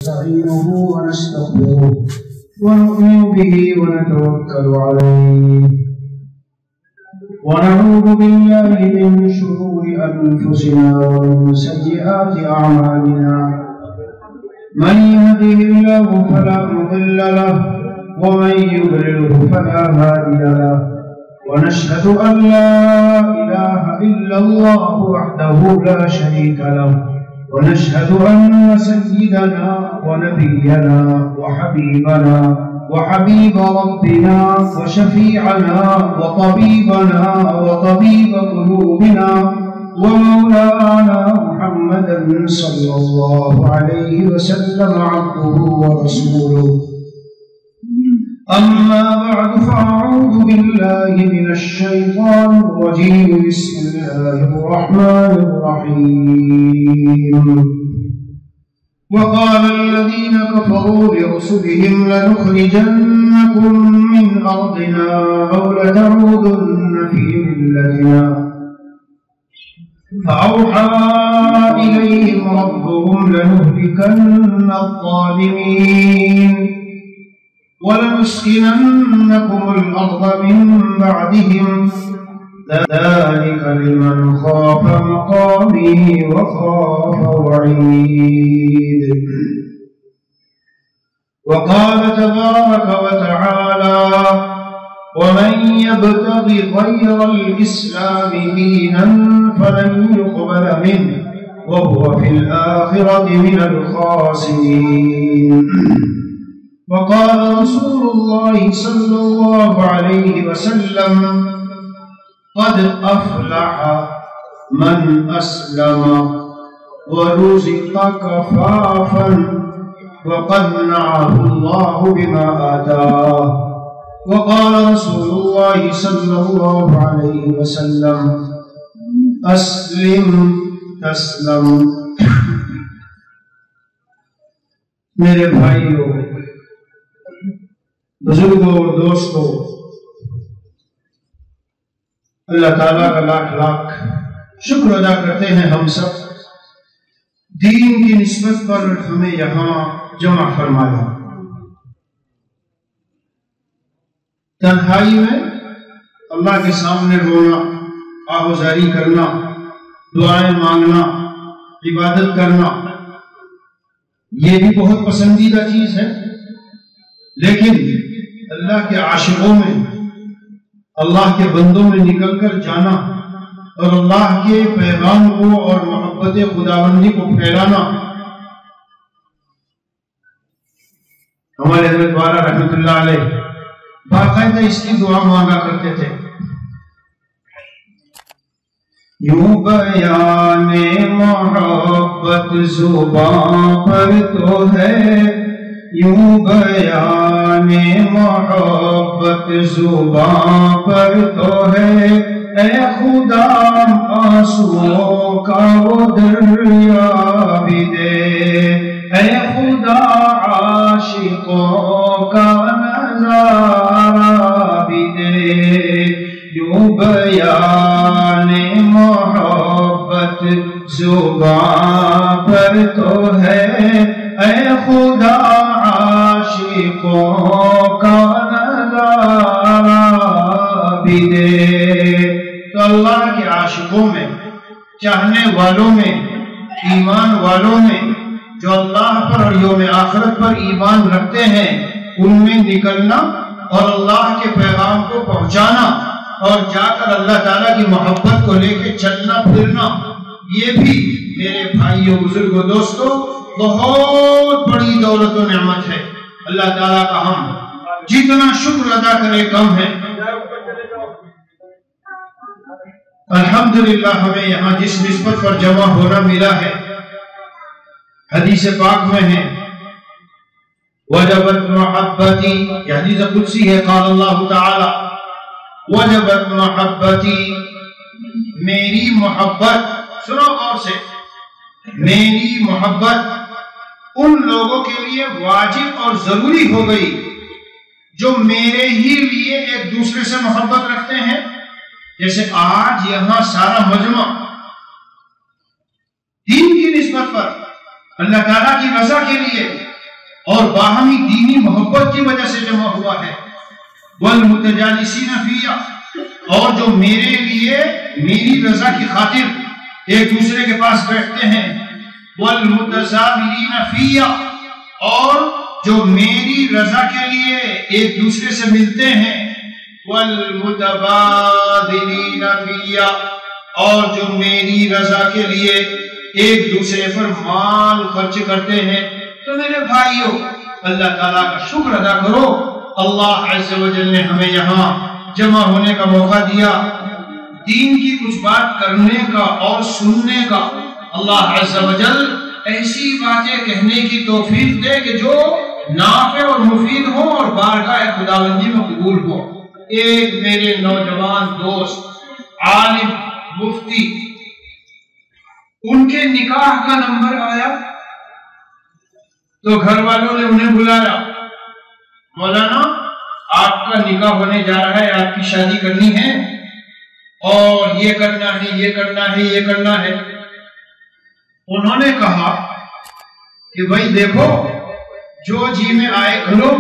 ونستعينه ونستغفره ونؤمن به ونتوكل عليه ونعوذ بالله من شرور أنفسنا ومن سيئات أعمالنا من يهده الله فلا مضل له ومن يضلله فلا هادي له ونشهد أن لا إله إلا الله وحده لا شريك له ونشهد أن سيدنا ونبينا وحبيبنا وحبيب ربنا وشفيعنا وطبيبنا وطبيب قلوبنا ومولانا محمدا صلى الله عليه وسلم عبده ورسوله أما بعد فأعوذ بالله من الشيطان الرجيم بسم الله الرحمن الرحيم وقال الذين كفروا لرسلهم لنخرجنكم من أرضنا أو لتعودن في ملتنا فأوحى إليهم ربهم لنهلكن الظالمين ولنسكننكم الأرض من بعدهم ذلك لمن خاف مقامي وخاف وعيد وقال تبارك وتعالى ومن يبتغ غير الإسلام دينا فلن يقبل منه وهو في الآخرة من الخاسرين وقال رسول الله صلى الله عليه وسلم قد أفلح من أسلم ورزق كفافا وقنعه الله بما آتاه وقال رسول الله صلى الله عليه وسلم أسلم تسلم میرے بھائیوں بزرگوں دوستوں اللہ تعالیٰ کا لاکھ لاکھ شکر ادا کرتے ہیں ہم سب دین کی نسبت پر ہمیں یہاں جمع فرمایا تنہائی میں اللہ کے سامنے رونا آہوزاری کرنا دعائیں مانگنا عبادت کرنا یہ بھی بہت پسندیدہ چیز ہے لیکن اللہ کے عاشقوں میں اللہ کے بندوں میں نکل کر جانا اور اللہ کے پیغام کو اور محبت خداوندی کو پھیلانا ہمارے حضرت والا رحمۃ اللہ علیہ باقاعدہ اس کی دعا مانگا کرتے تھے یوں بیان محبت زبان پر تو ہے یوں بیان محبت زبان پر تو ہے اے خدا آنسوؤں کا وہ دریا بھی دے اے خدا عاشقوں کا نظارہ بھی دے یوں بیان محبت زبان پر تو ہے اے خدا عاشقوں کا نظارہ بھی دے تو اللہ کے عاشقوں میں چاہنے والوں میں ایمان والوں میں جو اللہ پر اور یوم آخرت پر ایمان رکھتے ہیں ان میں نکلنا اور اللہ کے پیغام کو پہنچانا اور جا کر اللہ تعالیٰ کی محبت کو لے کے چلنا پھرنا یہ بھی میرے بھائیوں بزرگوں دوستوں بہت بڑی دولت و نعمت ہے اللہ تعالیٰ کا ہم جتنا شکر ادا کرے کم ہے الحمدللہ ہمیں یہاں جس نسبت پر جمع ہونا ملا ہے حدیث پاک میں ہے وجبت محبتی یہ حدیث قدسی ہے قال اللہ تعالی وجبت محبتی میری محبت سنو غور سے میری محبت ان لوگوں کے لیے واجب اور ضروری ہو گئی جو میرے ہی لیے ایک دوسرے سے محبت رکھتے ہیں جیسے آج یہاں سارا مجمع دین کی نسبت پر اللہ تعالیٰ کی رضا کے لیے باہمی دینی محبت کی وجہ سے جمع ہوا ہے۔ والمتجالسین فیہ، اور جو میرے لیے میری رضا کی خاطر ایک دوسرے کے پاس بیٹھتے ہیں۔ والمتزاورین فیہ، اور جو میری رضا کے لیے ایک دوسرے سے ملتے ہیں۔ والمتبادلین فیہ، اور جو میری رضا کے لیے ایک دوسرے پر مال خرچ کرتے ہیں۔ تو میرے بھائیوں، اللہ تعالیٰ کا شکر ادا کرو، اللہ عز و جل نے ہمیں یہاں جمع ہونے کا موقع دیا، دین کی کچھ بات کرنے کا اور سننے کا۔ اللہ عز و جل ایسی باتیں کہنے کی توفیق دے کہ جو نافع اور مفید ہو اور بارگاہ خداوندی میں قبول ہو۔ ایک میرے نوجوان دوست عالم مفتی، ان کے نکاح کا نمبر آیا تو گھر والوں نے انہیں بلایا، مولانا آپ کا نکاح ہونے جا رہا ہے، آپ کی شادی کرنی ہے اور یہ کرنا ہے، یہ کرنا ہے، یہ کرنا ہے۔ انہوں نے کہا کہ بھائی دیکھو جو جی میں آئے کرو،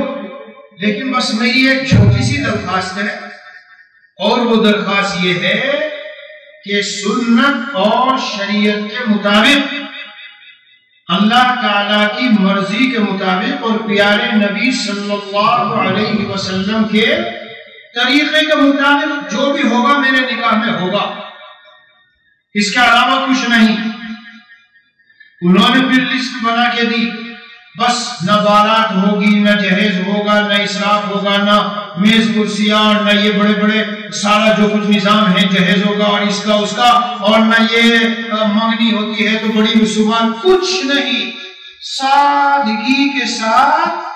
لیکن بس میری ایک چھوٹی سی درخواست ہے، اور وہ درخواست یہ ہے کہ سنت اور شریعت کے مطابق، اللہ تعالیٰ کی مرضی کے مطابق اور پیارے نبی صلی اللہ علیہ وسلم کے طریقے کے مطابق جو بھی ہوگا میرے نکاح میں ہوگا، اس کے علاوہ کچھ نہیں۔ انہوں نے پھر لسٹ بنا کے دی، بس نہ بارات ہوگی، نہ جہیز ہوگا، نہ اسراف ہوگا، نہ میز کرسیاں، نہ یہ بڑے بڑے سارا جو کچھ نظام ہے جہیز ہوگا اور اس کا اس کا، اور نہ یہ منگنی ہوتی ہے تو بڑی رسومات، کچھ نہیں۔ سادگی کے ساتھ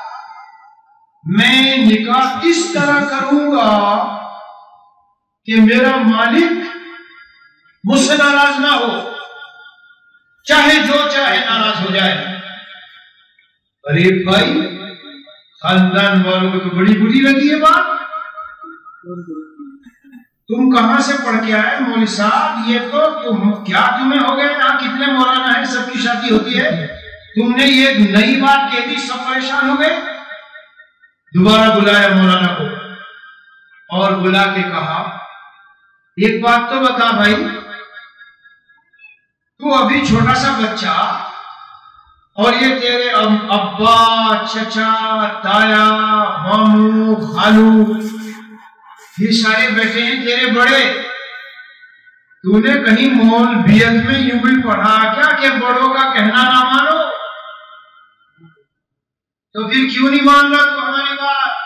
میں نکاح اس طرح کروں گا کہ میرا مالک مجھ سے ناراض نہ ہو، چاہے جو چاہے ناراض ہو جائے۔ ارے بھائی، خاندان والوں کو تو بڑی بری لگی ہے بات۔ تم کہاں سے پڑھ کے آئے مولوی صاحب؟ یہ تو کیا تمہیں ہو گئے؟ یہاں کتنے مولانا ہیں، سب کی شادی ہوتی ہے، تم نے یہ نئی بات کہہ دی، سب پریشان ہو گئے۔ دوبارہ بلایا مولانا کو اور بلا کے کہا ایک بات تو بتا بھائی، تو ابھی چھوٹا سا بچہ اور یہ تیرے ابا، چچا، تایا، ماموں، خالو، یہ سارے بیٹھے ہیں تیرے بڑے، تو نے کہیں مولویت میں یوں بھی پڑھا کیا کہ بڑوں کا کہنا نہ مانو؟ تو پھر کیوں نہیں مان رہا تو ہماری بات؟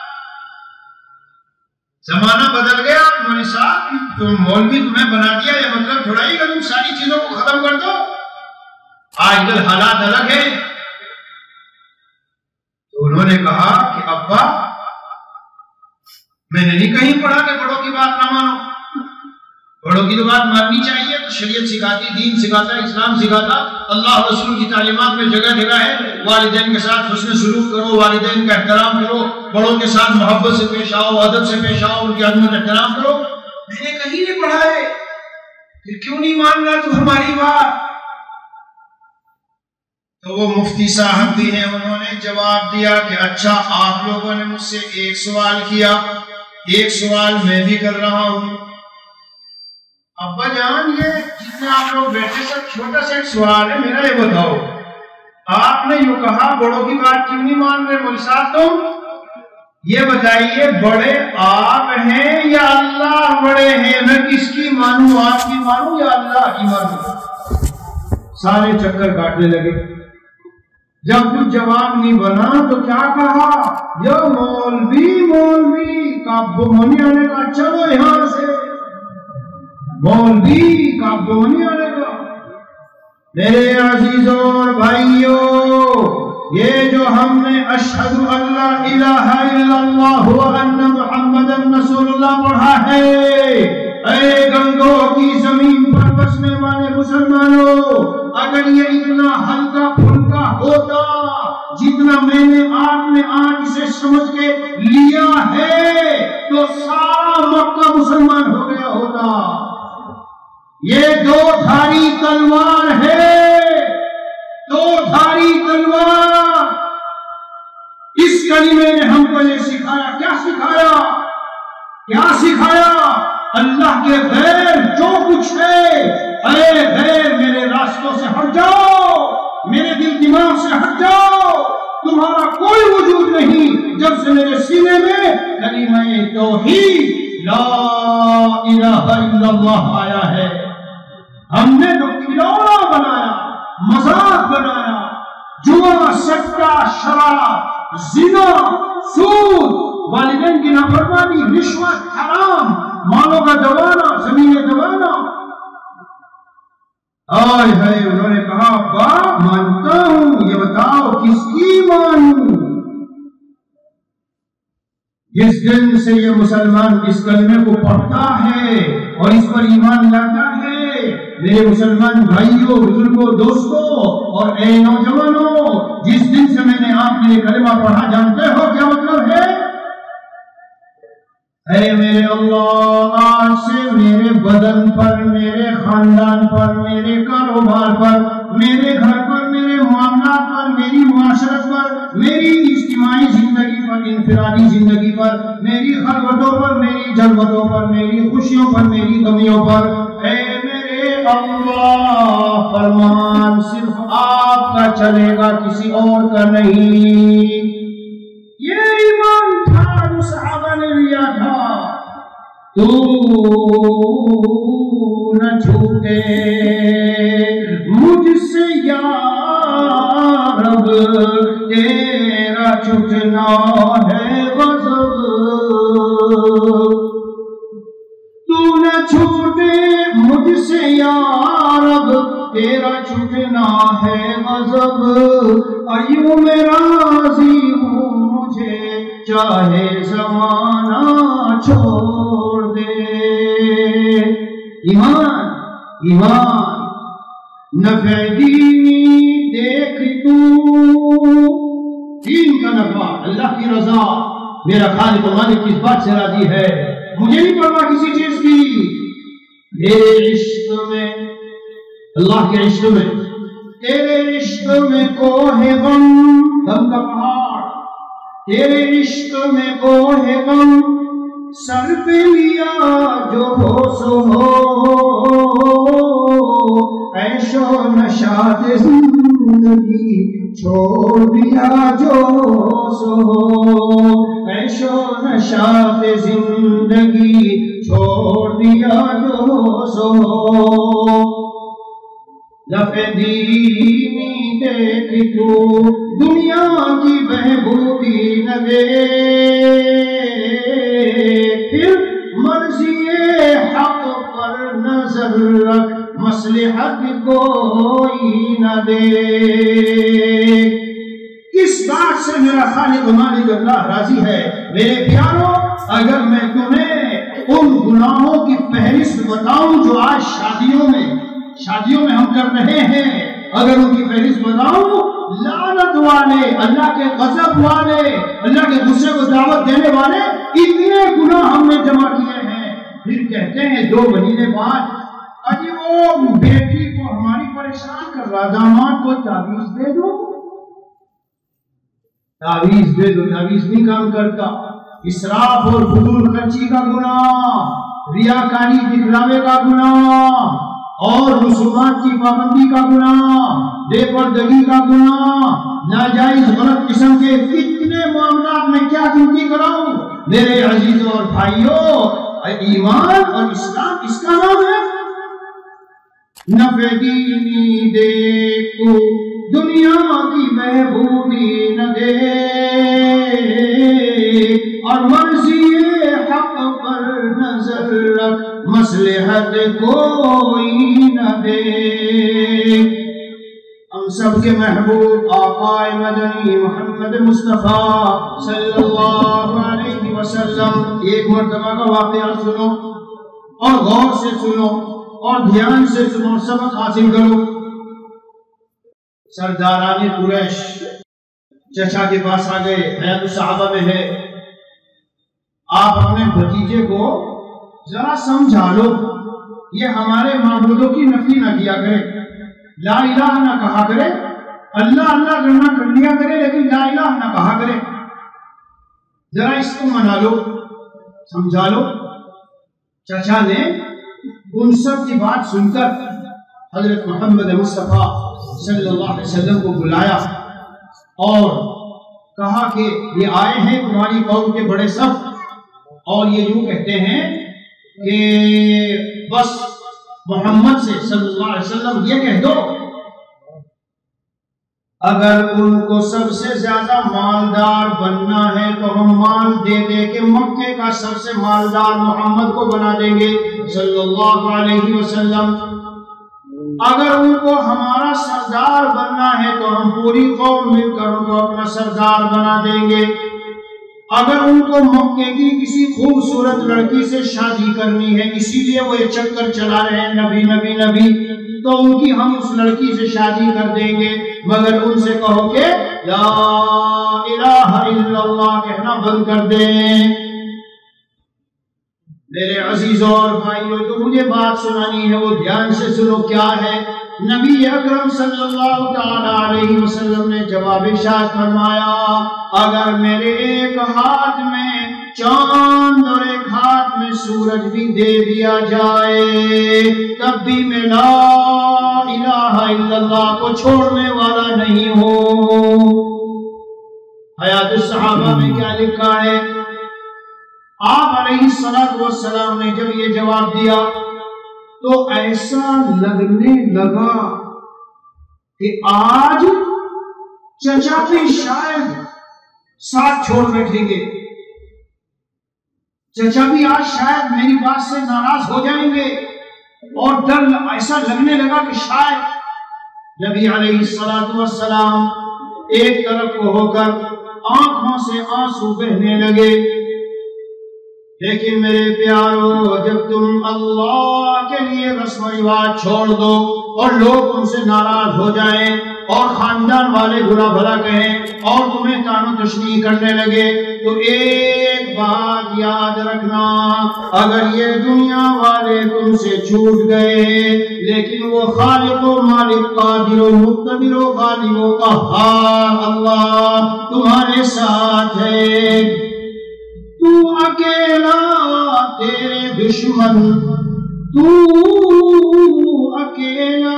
زمانہ بدل گیا مولوی صاحب، تو مولوی تمہیں بنا دیا، یہ مطلب تھوڑا ہی کہ تم ساری چیزوں کو ختم کر دو۔ آج کل حالات الگ ہیں۔ تو انہوں نے کہا کہ ابا، میں نے نہیں کہیں پڑھا کہ بڑوں کی بات نہ مانو، بڑوں کی تو بات ماننی چاہیے، تو شریعت سکھاتی، دین سکھاتا، اسلام سکھاتا، اللہ رسول کی تعلیمات میں جگہ جگہ ہے، والدین کے ساتھ حسن سلوک کرو، والدین کا احترام کرو، بڑوں کے ساتھ محبت سے پیش آؤ، ادب سے پیش آؤ، ان کی عظمت احترام کرو۔ میں نے کہیں نہیں پڑھا ہے، پھر کیوں نہیں مان رہا تو ہماری بات؟ تو وہ مفتی صاحب بھی ہیں، انہوں نے جواب دیا کہ اچھا، آپ لوگوں نے مجھ سے ایک سوال کیا، ایک سوال میں بھی کر رہا ہوں۔ ابا جان، یہ جتنے آپ لوگ بیٹھے سب چھوٹا سا ایک سوال ہے، میرا یہ بتاؤ، آپ نے یوں کہا بڑوں کی بات کیوں نہیں مان رہے مولوی صاحب تم؟ یہ بتائیے، بڑے آپ ہیں یا اللہ بڑے ہیں؟ میں کس کی مانوں، آپ کی مانوں یا اللہ کی مانوں؟ سارے چکر کاٹنے لگے۔ جب کچھ جواب نہیں بنا تو کیا کہا؟ یا مولوی، مولوی کا بہنی آنے کا، چلو یہاں سے مولوی کا بہنی آنے کا۔ میرے عزیزوں اور بھائیوں، یہ جو ہم نے اشہد ان لا الہ الا اللہ وان محمد رسول اللہ پڑھا ہے، اے گنگوں کی زمین پر بسنے والے مسلمانوں، اگر یہ اتنا ہلکا پھلکا ہوتا جتنا میں نے آپ نے آج اسے سمجھ کے لیا ہے تو سارا مکہ مسلمان ہو گیا ہوتا۔ یہ دو دھاری تلوار ہے، دو دھاری تلوار۔ کلمے نے ہم کو یہ سکھایا. کیا سکھایا؟ کیا سکھایا؟ اللہ کے غیر جو کچھ ہے، اے غیر میرے راستوں سے ہٹ جاؤ، میرے دل دماغ سے ہٹ جاؤ، تمہارا کوئی وجود نہیں جب سے میرے سینے میں کلمہ توحید لا الہ الا اللہ آیا ہے. ہم نے تو کھلونا بنایا، مذاق بنایا، جوا، سٹا، شراب، زنا، سود، والدین کی نافرمانی، رشوت، حرام، مالوں کا دبانا، زمینیں دبانا. آئے ہائے، انہوں نے کہا باپ مانتا ہوں، یہ بتاؤ کس کی مانوں؟ جس دن سے یہ مسلمان اس کلمے کو پڑھتا ہے اور اس پر ایمان لاتا ہے، میرے مسلمان بھائیوں، بزرگوں، دوستوں اور اے نوجوانوں، جس دن سے میں نے آپ نے یہ کلمہ پڑھا، جانتے ہو کیا مطلب ہے؟ اے میرے اللہ، آج سے میرے بدن پر، میرے خاندان پر، میرے کاروبار پر، میرے گھر پر، میرے معاملات پر، میری معاشرت پر، میری اجتماعی زندگی پر، انفرادی زندگی پر، میری خلوتوں پر، میری جلوتوں پر، میری خوشیوں پر، میری غمیوں پر، اے میرے اللہ، فرمان صرف آپ کا چلے گا، کسی اور کا نہیں. یہ ایمان تھا جو صحابہ نے لیا تھا. تو نہ چھوٹے مجھ سے یا رب، تیرا چھٹنا ہے غضب. تو نہ چھوٹے مجھ سے یا رب، تیرا چھٹنا ہے غضب. اور یوں میں راضی ہوں، مجھے چاہے زمانہ چھوڑ دے. ایمان، ایمان، نفع دینی دیکھ تو، دین کا نفع، اللہ کی رضا، میرا خالق و مالک کس بات سے راضی ہے، مجھے نہیں پرواہ کسی چیز کی. میرے عشق میں، اللہ کے عشق میں، تیرے عشق میں کوہ غم، غم کا پہاڑ، تیرے عشق میں کوہ غم، سر پہ لیا جو ہو سو ہو. عیش و نشاط زندگی چھوڑ دیا جو ہو سو ہو. عیش و نشاط زندگی چھوڑ دیا جو ہو سو ہو. نفع دینی دیکھ تو، دنیا کی بہبودی نہ دیکھ. پھر مرضی حق پر نظر رکھ، مصلحت کوئی نہ دیکھ. کس بات سے میرا خالق و مالک اللہ راضی ہے؟ میرے پیاروں، اگر میں تمہیں ان گناہوں کی فہرست بتاؤں جو آج شادیوں میں ہم کر رہے ہیں، اگر ان کی فہرست بتاؤں، لعنت والے، اللہ کے غضب والے، اللہ کے غصے کو دعوت دینے والے اتنے گناہ ہم نے جمع کیے ہیں. پھر کہتے ہیں 2 مہینے بعد، اجی وہ بیٹی کو ہماری پریشان کر رہا، داماد کو تعویذ دے دو، تعویذ دے دو. تعویذ نہیں کام کرتا. اسراف اور فضول خرچی کا گناہ، ریاکاری دکھلاوے کا گناہ، اور رسومات کی پابندی کا گناہ، بے پردگی کا گناہ، ناجائز غلط قسم کے کتنے معاملات میں کیا گنتی کراؤں. میرے عزیزوں اور بھائیوں، ایمان اور اسلام اس کا نام ہے. نفع دینی دیکھ تو، دنیا کی بہبودی نہ دیکھ. اور مرضی حق پر نظر رکھ، مصلحت کوئی نہ دیکھ. ہم سب کے محبوب آقا مدنی محمد مصطفیٰ صلی اللہ علیہ وسلم، ایک مرتبہ کا واقعہ سنو اور غور سے سنو اور دھیان سے سنو اور سبق حاصل کرو. سرداران قریش چچا کے پاس آ گئے، حیات الصحابہ میں ہے. آپ اپنے بھتیجے کو ذرا سمجھا لو، یہ ہمارے معبودوں کی نفی نہ کیا کرے، لا الہ نہ کہا کرے، اللہ اللہ کرنا کر لیا کرے لیکن لا الہ نہ کہا کرے. ذرا اس کو منا لو، سمجھا لو۔ چچا نے ان سب کی بات سن کر حضرت محمد مصطفیٰ صلی اللہ علیہ وسلم کو بلایا اور کہا کہ یہ آئے ہیں تمہاری قوم کے بڑے سب، اور یہ یوں کہتے ہیں کہ بس محمد سے صلی اللہ علیہ وسلم یہ کہہ دو اگر ان کو سب سے زیادہ مالدار بننا ہے تو ہم مال دے دے کے مکے کا سب سے مالدار محمد کو بنا دیں گے صلی اللہ علیہ وسلم۔ اگر ان کو ہمارا سردار بننا ہے تو ہم پوری قوم مل کر ان کو اپنا سردار بنا دیں گے۔ اگر ان کو مکے کی کسی خوبصورت لڑکی سے شادی کرنی ہے، اسی لیے وہ یہ چکر چلا رہے ہیں نبی نبی نبی، تو ان کی ہم اس لڑکی سے شادی کر دیں گے، مگر ان سے کہو کہ لا الہ الا اللہ کہنا بند کر دیں۔ میرے عزیزوں اور بھائیوں، جو مجھے بات سنانی ہے وہ دھیان سے سنو، کیا ہے؟ نبی اکرم صلی اللہ تعالی علیہ وسلم نے جواب ارشاد فرمایا اگر میرے ایک ہاتھ میں چاند اور ایک ہاتھ میں سورج بھی دے دیا جائے تب بھی میں لا الہ الا اللہ کو چھوڑنے والا نہیں ہوں۔ حیات الصحابہ میں کیا لکھا ہے؟ آپ علیہ السلام نے جب یہ جواب دیا تو ایسا لگنے لگا کہ آج چچا بھی شاید ساتھ چھوڑ بیٹھیں گے، چچا بھی آج شاید میری بات سے ناراض ہو جائیں گے، اور ڈر ایسا لگنے لگا کہ شاید نبی علیہ السلام ایک طرف کو ہو کر آنکھوں سے آنسو بہنے لگے۔ لیکن میرے پیارو، جب تم اللہ کے لیے رسم و رواج چھوڑ دو اور لوگ تم سے ناراض ہو جائیں اور خاندان والے برا بھلا کہیں اور تمہیں طعن و تشنیع کرنے لگے، تو ایک بات یاد رکھنا، اگر یہ دنیا والے تم سے چھوٹ گئے لیکن وہ خالق و مالک قادر و مقتدر و غالب و قہار اللہ تمہارے ساتھ ہے۔ تو اکیلا تیرے دشمن، تو اکیلا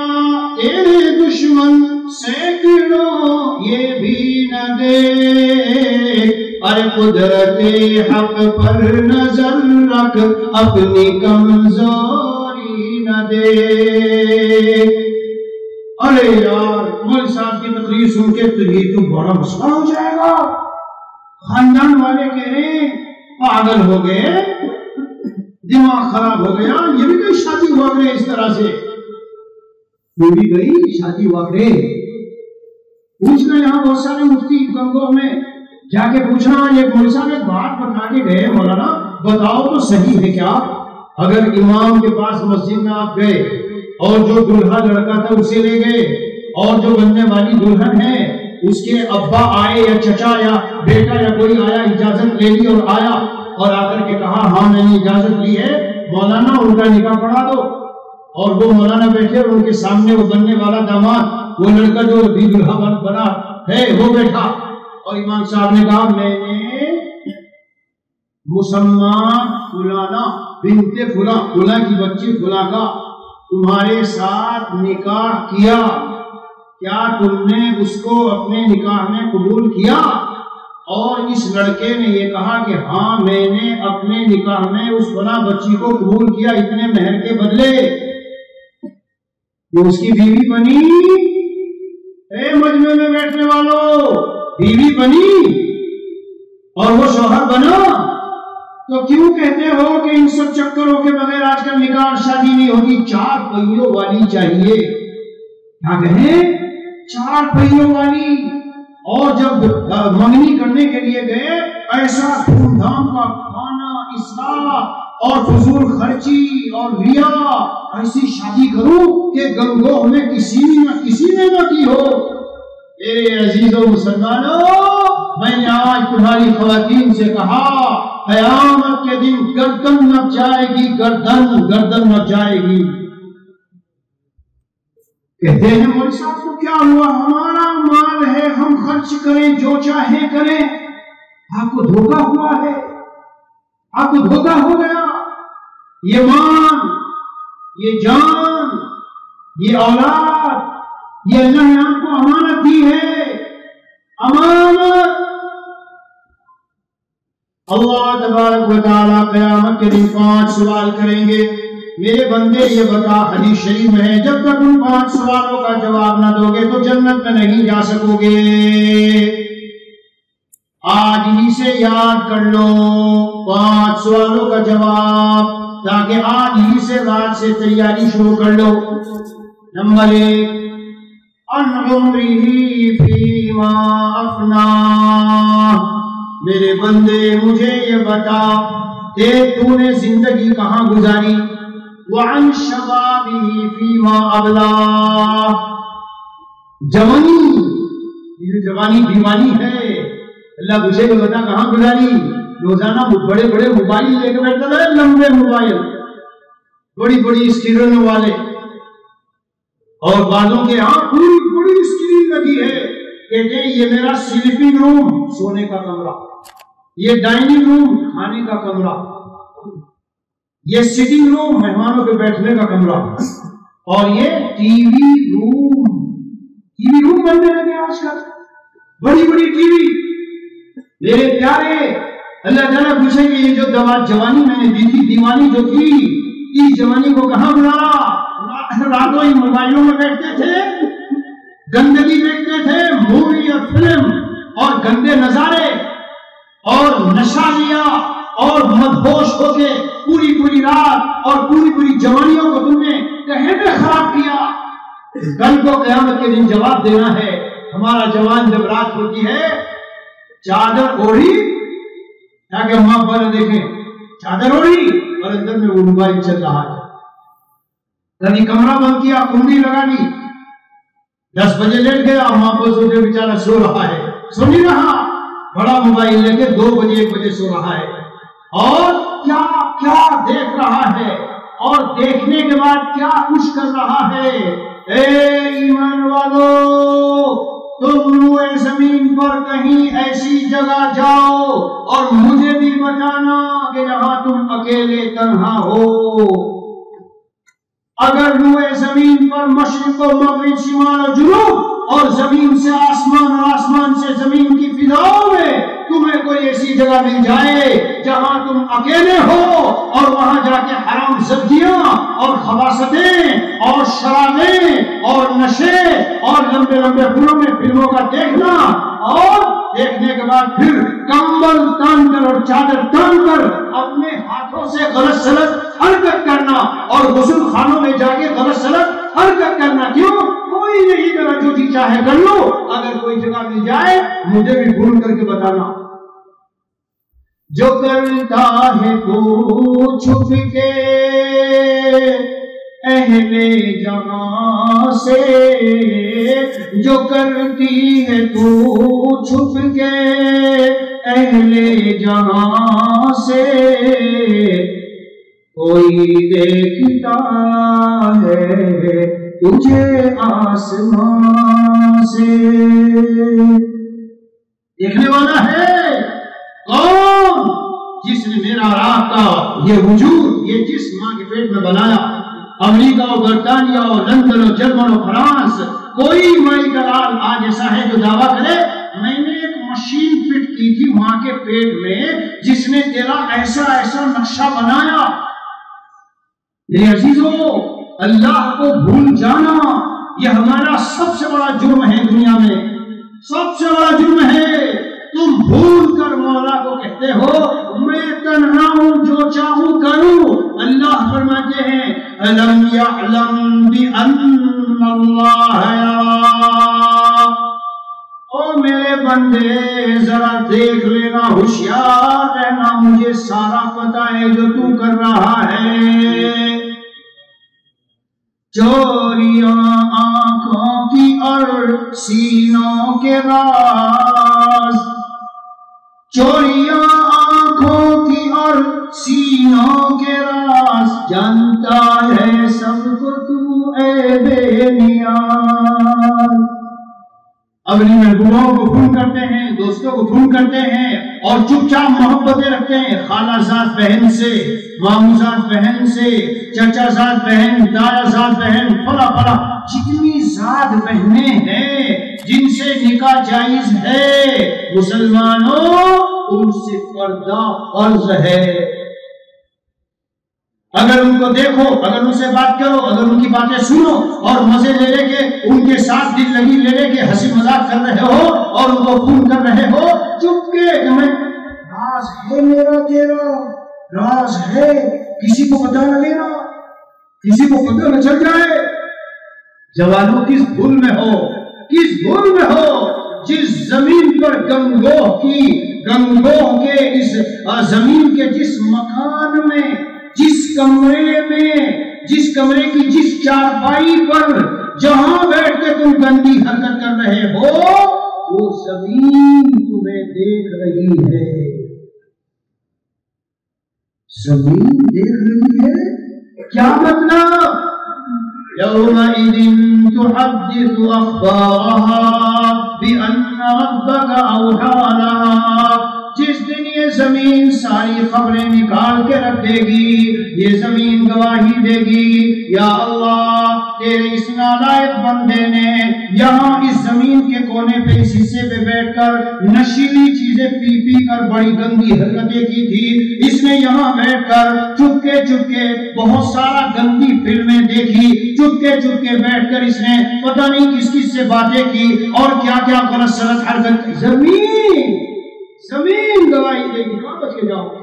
تیرے دشمن سینکڑوں یہ بھی نہ دے، ارے قدرت حق پر نظر رکھ اپنی کمزوری نہ دے۔ ارے یار، مولوی صاحب کی تقریر سن کے تو یہ تو بڑا مسئلہ ہو جائے گا، خاندان والے کہہ رہے ہیں پاگل ہو گئے، دماغ خراب ہو گیا، یہ بھی کوئی شادی ہوا کرے اس طرح سے، یہ بھی کوئی شادی ہوا کرے۔ پوچھنا یہاں بہت سارے مفتی گنگوں میں جا کے پوچھنا، یہ مولوی صاحب ایک بات بتا کے گئے، مولانا بتاؤ تو صحیح ہے کیا؟ اگر امام کے پاس مسجد میں آپ گئے اور جو دلہا لڑکا تھا اسے لے گئے اور جو بننے والی دلہن ہے اس کے ابا آئے یا چچا یا بیٹا یا کوئی آیا، اجازت لے لی اور آیا اور آ کر کے کہا ہاں میں نے اجازت لی ہے، مولانا ان کا نکاح پڑھا دو، اور وہ مولانا بیٹھے اور ان کے سامنے وہ بننے والا داماد، وہ لڑکا جو بھی دلہا بنا ہے وہ بیٹھا، اور امام صاحب نے کہا میں نے مسمى فلانا بنت فلاں، فلاں کی بچی فلاں کا تمہارے ساتھ نکاح کیا، کیا تم نے اس کو اپنے نکاح میں قبول کیا؟ اور اس لڑکے نے یہ کہا کہ ہاں میں نے اپنے نکاح میں اس فلاں بچی کو قبول کیا اتنے مہر کے بدلے، یہ اس کی بیوی بنی۔ اے مجمع میں بیٹھنے والوں، بیوی بنی اور وہ شوہر بنا، تو کیوں کہتے ہو کہ ان سب چکروں کے بغیر آج کل نکاح اور شادی نہیں ہوگی؟ چار پہیوں والی چاہیے، کیا کہیں؟ چار پہیوں والی۔ اور جب منگنی کرنے کے لیے گئے، ایسا دھوم دھام کا کھانا، اصلاح اور فضول خرچی اور ریا، ایسی شادی کروں کہ گنگوہ میں کسی نے نہ کی ہو۔ اے عزیزو مسلمانوں، میں نے آج تمہاری خواتین سے کہا قیامت کے دن گردن نہ جائے گی، گردن نہ جائے گی۔ کہتے ہیں مولوی صاحب کو کیا ہوا؟ ہمارا مال ہے، ہم خرچ کریں جو چاہیں کریں، آپ کو دھوکہ ہوا ہے، آپ کو دھوکہ ہو گیا. یہ مان، یہ جان، یہ اولاد، یہ اللہ نے آپ کو امانت دی ہے. امانت. اللہ تبارک و تعالیٰ قیامت کے دن 5 سوال کریں گے. میرے بندے یہ بتا، حدیث شریف میں ہے، جب تک ان 5 سوالوں کا جواب نہ دو گے تو جنت میں نہیں جا سکو گے. آج ہی سے یاد کر لو 5 سوالوں کا جواب، تاکہ آج ہی سے رات سے تیاری شروع کر لو. نمبر 1، عن عمرہ فیما افنا. میرے بندے مجھے یہ بتا کہ تو نے زندگی کہاں گزاری. وعن شبابہ فیما ابلا. جوانی، یہ جوانی دیوانی ہے. اللہ مجھے یہ بتا کہاں گزاری. روزانہ بڑے بڑے موبائل لے کے بیٹھتا تھا، لمبے موبائل، بڑی بڑی اسکرین والے، اور بعضوں کے ہاں پوری بڑی اسکرین لگی ہے. کہتے ہیں یہ میرا سلیپنگ روم، سونے کا کمرہ، یہ ڈائننگ روم، کھانے کا کمرہ، یہ سٹنگ روم، مہمانوں کے بیٹھنے کا کمرہ، اور یہ ٹی وی روم. ٹی وی روم بننے لگے آج کل، بڑی بڑی ٹی وی. میرے پیارے، اللہ تعالیٰ پوچھیں گے یہ جو جوانی میں نے دی تھی، دیوانی جو تھی، اس جوانی کو کہاں بلایا؟ راتوں ہی موبائلوں میں بیٹھتے تھے، گندگی دیکھتے تھے، مووی اور فلم اور گندے نظارے، اور نشہ لیا اور مدہوش ہو کے پوری رات اور پوری جوانیوں کو تم نے کہیں میں خراب کیا. کل کو قیامت کے دن جواب دینا ہے. ہمارا جوان جب رات ہوتی ہے چادر اوڑھی تاکہ ہم آپ پر دیکھیں، چادر اوڑھی اور اندر میں وہ موبائل چل رہا ہے. کبھی کمرہ بند کیا، کنڈی لگا لی، 10 بجے لیٹ گیا، ماں کو سوچے بیچارہ سو رہا ہے، سو نہیں رہا، بڑا موبائل لے کے 2 بجے 1 بجے سو رہا ہے، اور کیا کیا دیکھ رہا ہے، اور دیکھنے کے بعد کیا کچھ کر رہا ہے. اے ایمان والو، تم روئے زمین پر کہیں ایسی جگہ جاؤ اور مجھے بھی بتانا کہ جہاں تم اکیلے تنہا ہو. اگر روئے زمین پر مشرق و مغرب، شمال و جنوب، اور زمین سے آسمان اور آسمان سے زمین کی فضاؤں میں تمہیں کوئی ایسی جگہ مل جائے جہاں تم اکیلے ہو، اور وہاں جا کے حرام سبزیاں اور خباثتیں اور شرابیں اور نشے اور لمبے لمبے فلموں میں فلموں کا دیکھنا، اور دیکھنے کے بعد پھر کمبل تان کر اور چادر تان کر اپنے ہاتھوں سے غلط سلط حرکت کرنا، اور غسل خانوں میں جا کے غلط سلط حرکت کرنا. کیوں؟ کوئی نہیں، میرا جو جی چاہے کر لو. اگر کوئی جگہ مل جائے مجھے بھی فون کر کے بتانا. جو کرتا ہے تو چھپ کے اہل جہاں سے، جو کرتی ہے تو چھپ کے اہل جہاں سے، کوئی دیکھتا ہے تجھے آسمان سے. دیکھنے والا ہے کون؟ جس نے میرا اور آپ کا یہ وجود، یہ جسم ماں کے پیٹ میں بنایا. امریکہ اور برطانیہ اور لندن اور جرمن اور فرانس، کوئی مائی کا لال آج ایسا ہے جو دعویٰ کرے میں نے ایک مشین فٹ کی تھی ماں کے پیٹ میں جس نے تیرا ایسا ایسا نقشہ بنایا. میرے عزیزوں، اللہ کو بھول جانا یہ ہمارا سب سے بڑا جرم ہے دنیا میں، سب سے بڑا جرم ہے. تم بھول کر مولا کو کہتے ہو میں تنہا ہوں، جو چاہوں کروں. اللہ فرماتے ہیں الم یعلم بان اللہ یرا. او میرے بندے ذرا دیکھ لینا، ہوشیار رہنا، مجھے سارا پتا ہے جو تو کر رہا ہے. چوریاں آنکھوں کی اور سینوں کے راز، چوریاں آنکھوں کی اور سینوں کے راز، جانتا ہے سب کو تو اے بے نیاز. اگلی محبوبوں کو فون کرتے ہیں دوستوں کو فون کرتے ہیں اور چپ چاپ محبتیں رکھتے ہیں خالہ زاد بہن سے، ماموں زاد بہن سے، چچا زاد بہن، دایا زاد بہن، فلا فلا جتنی زاد بہنیں ہیں جن سے نکاح جائز ہے مسلمانوں ان سے پردہ فرض ہے. اگر ان کو دیکھو، اگر ان سے بات کرو، اگر ان کی باتیں سنو اور مزے لے لے کے ان کے ساتھ دل لگی لے لے کے ہنسی مذاق کر رہے ہو اور ان کو فون کر رہے ہو چپ کے میں راز ہے میرا تیرا، راز ہے، کسی کو پتہ نہ لینا، کسی کو پتہ نہ چل جائے. جوانوں کس بھول میں ہو، کس بھول میں ہو جس زمین پر گنگوہ کے اس زمین کے جس مکان میں، جس کمرے میں، جس کمرے کی جس چارپائی پر جہاں بیٹھ کے تم گندی حرکت کر رہے ہو وہ زمین تمہیں دیکھ رہی ہے. زمین دیکھ رہی ہے کیا مطلب؟ يومئذ تحدث أخبارها بأن ربك أوحى لها. جس دن یہ زمین ساری خبریں نکال کے رکھ دے گی، یہ زمین گواہی دے گی یا اللہ تیرے اس نالائق بندے نے یہاں اس زمین کے کونے پہ اس حصے پہ بیٹھ کر نشیلی چیزیں پی پی کر بڑی گندی حرکتیں کی تھی. اس نے یہاں بیٹھ کر چپ کے بہت سارا گندی فلمیں دیکھی، چپ کے بیٹھ کر اس نے پتہ نہیں کس کس سے باتیں کی اور کیا کیا غلط سلط حرکت کی. زمین گواہی دے گی. کہاں بچ کے جاؤ گے؟